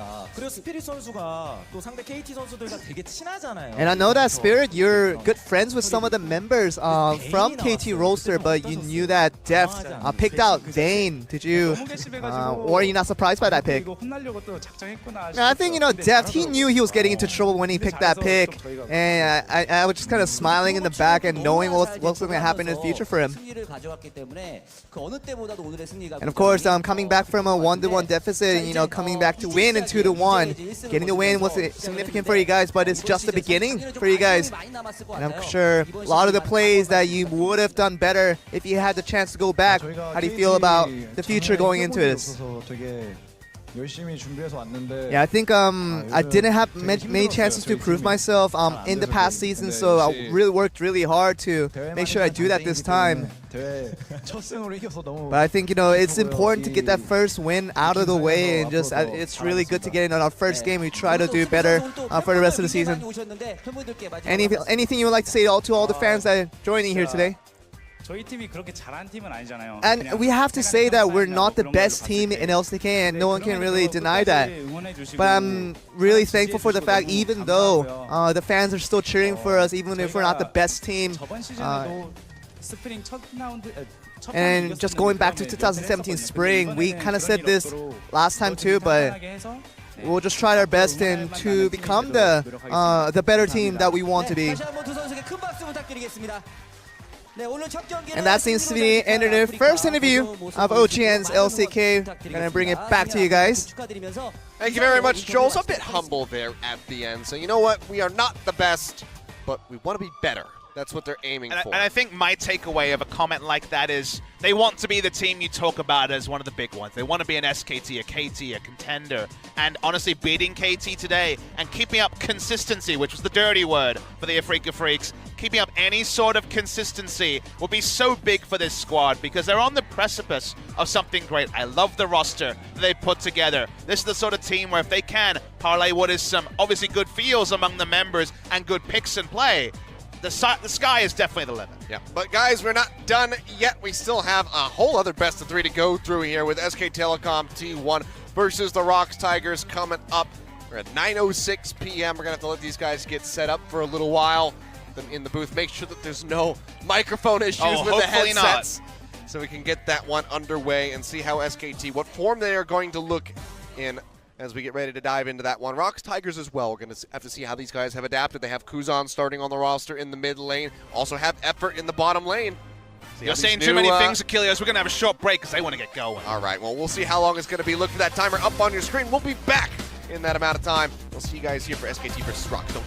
And I know that, Spirit, you're good friends with some of the members from KT Rolster, but you knew that Deft picked out Vayne. Did you, or are you not surprised by that pick? I think, Deft, he knew he was getting into trouble when he picked that pick, and I was just kind of smiling in the back and knowing what's going to happen in the future for him. And of course, coming back from a 1-1 deficit, coming back to win in 2-1, getting the win was significant for you guys, but it's just the beginning for you guys. And I'm sure a lot of the plays that you would have done better if you had the chance to go back. How do you feel about the future going into this? Yeah, I think I didn't have many chances to prove myself in the past season, so I really worked really hard to make sure I do that this time. But I think, it's important to get that first win out of the way, and just it's really good to get in on our first game. We try to do better for the rest of the season. Anything you would like to say to all the fans that are joining here today? And we have to say that we're not the best team in LCK, and no one can really deny that. But I'm really thankful for the fact, even though the fans are still cheering for us, even if we're not the best team. And just going back to 2017 spring, we kind of said this last time too, but we'll just try our best and to become the better team that we want to be. 다시 한번 두 선수에게 큰 박수 부탁드리겠습니다. 네, 오늘 첫 경기는 And that seems to be the end of the first interview of OGN's LCK. Gonna bring it back to you guys. 축하드리면서 Thank you very much, Joel. So a bit humble there at the end. So you know what? We are not the best, but we want to be better. That's what they're aiming for. And I think my takeaway of a comment like that is they want to be the team you talk about as one of the big ones. They want to be an SKT, a KT, a contender. And honestly, beating KT today and keeping up consistency, which was the dirty word for the Afreeca Freecs, keeping up any sort of consistency will be so big for this squad because they're on the precipice of something great. I love the roster that they put together. This is the sort of team where if they can parlay what is some obviously good feels among the members and good picks and play, the sky is definitely the limit. Yeah, but guys, we're not done yet. We still have a whole other best of 3 to go through here with SK Telecom T1 versus the Rocks Tigers coming up. We're at 9:06 p.m. We're going to have to let these guys get set up for a little while in the booth. Make sure that there's no microphone issues with the hopefully headsets. So we can get that one underway and see how SKT, what form they are going to look in as we get ready to dive into that one. Rocks Tigers as well. We're going to have to see how these guys have adapted. They have Kuzan starting on the roster in the mid lane. Also have Effort in the bottom lane. You're saying too many things, Achilles. We're going to have a short break because they want to get going. All right, well, we'll see how long it's going to be. Look for that timer up on your screen. We'll be back in that amount of time. We'll see you guys here for SKT versus Rocks. Don't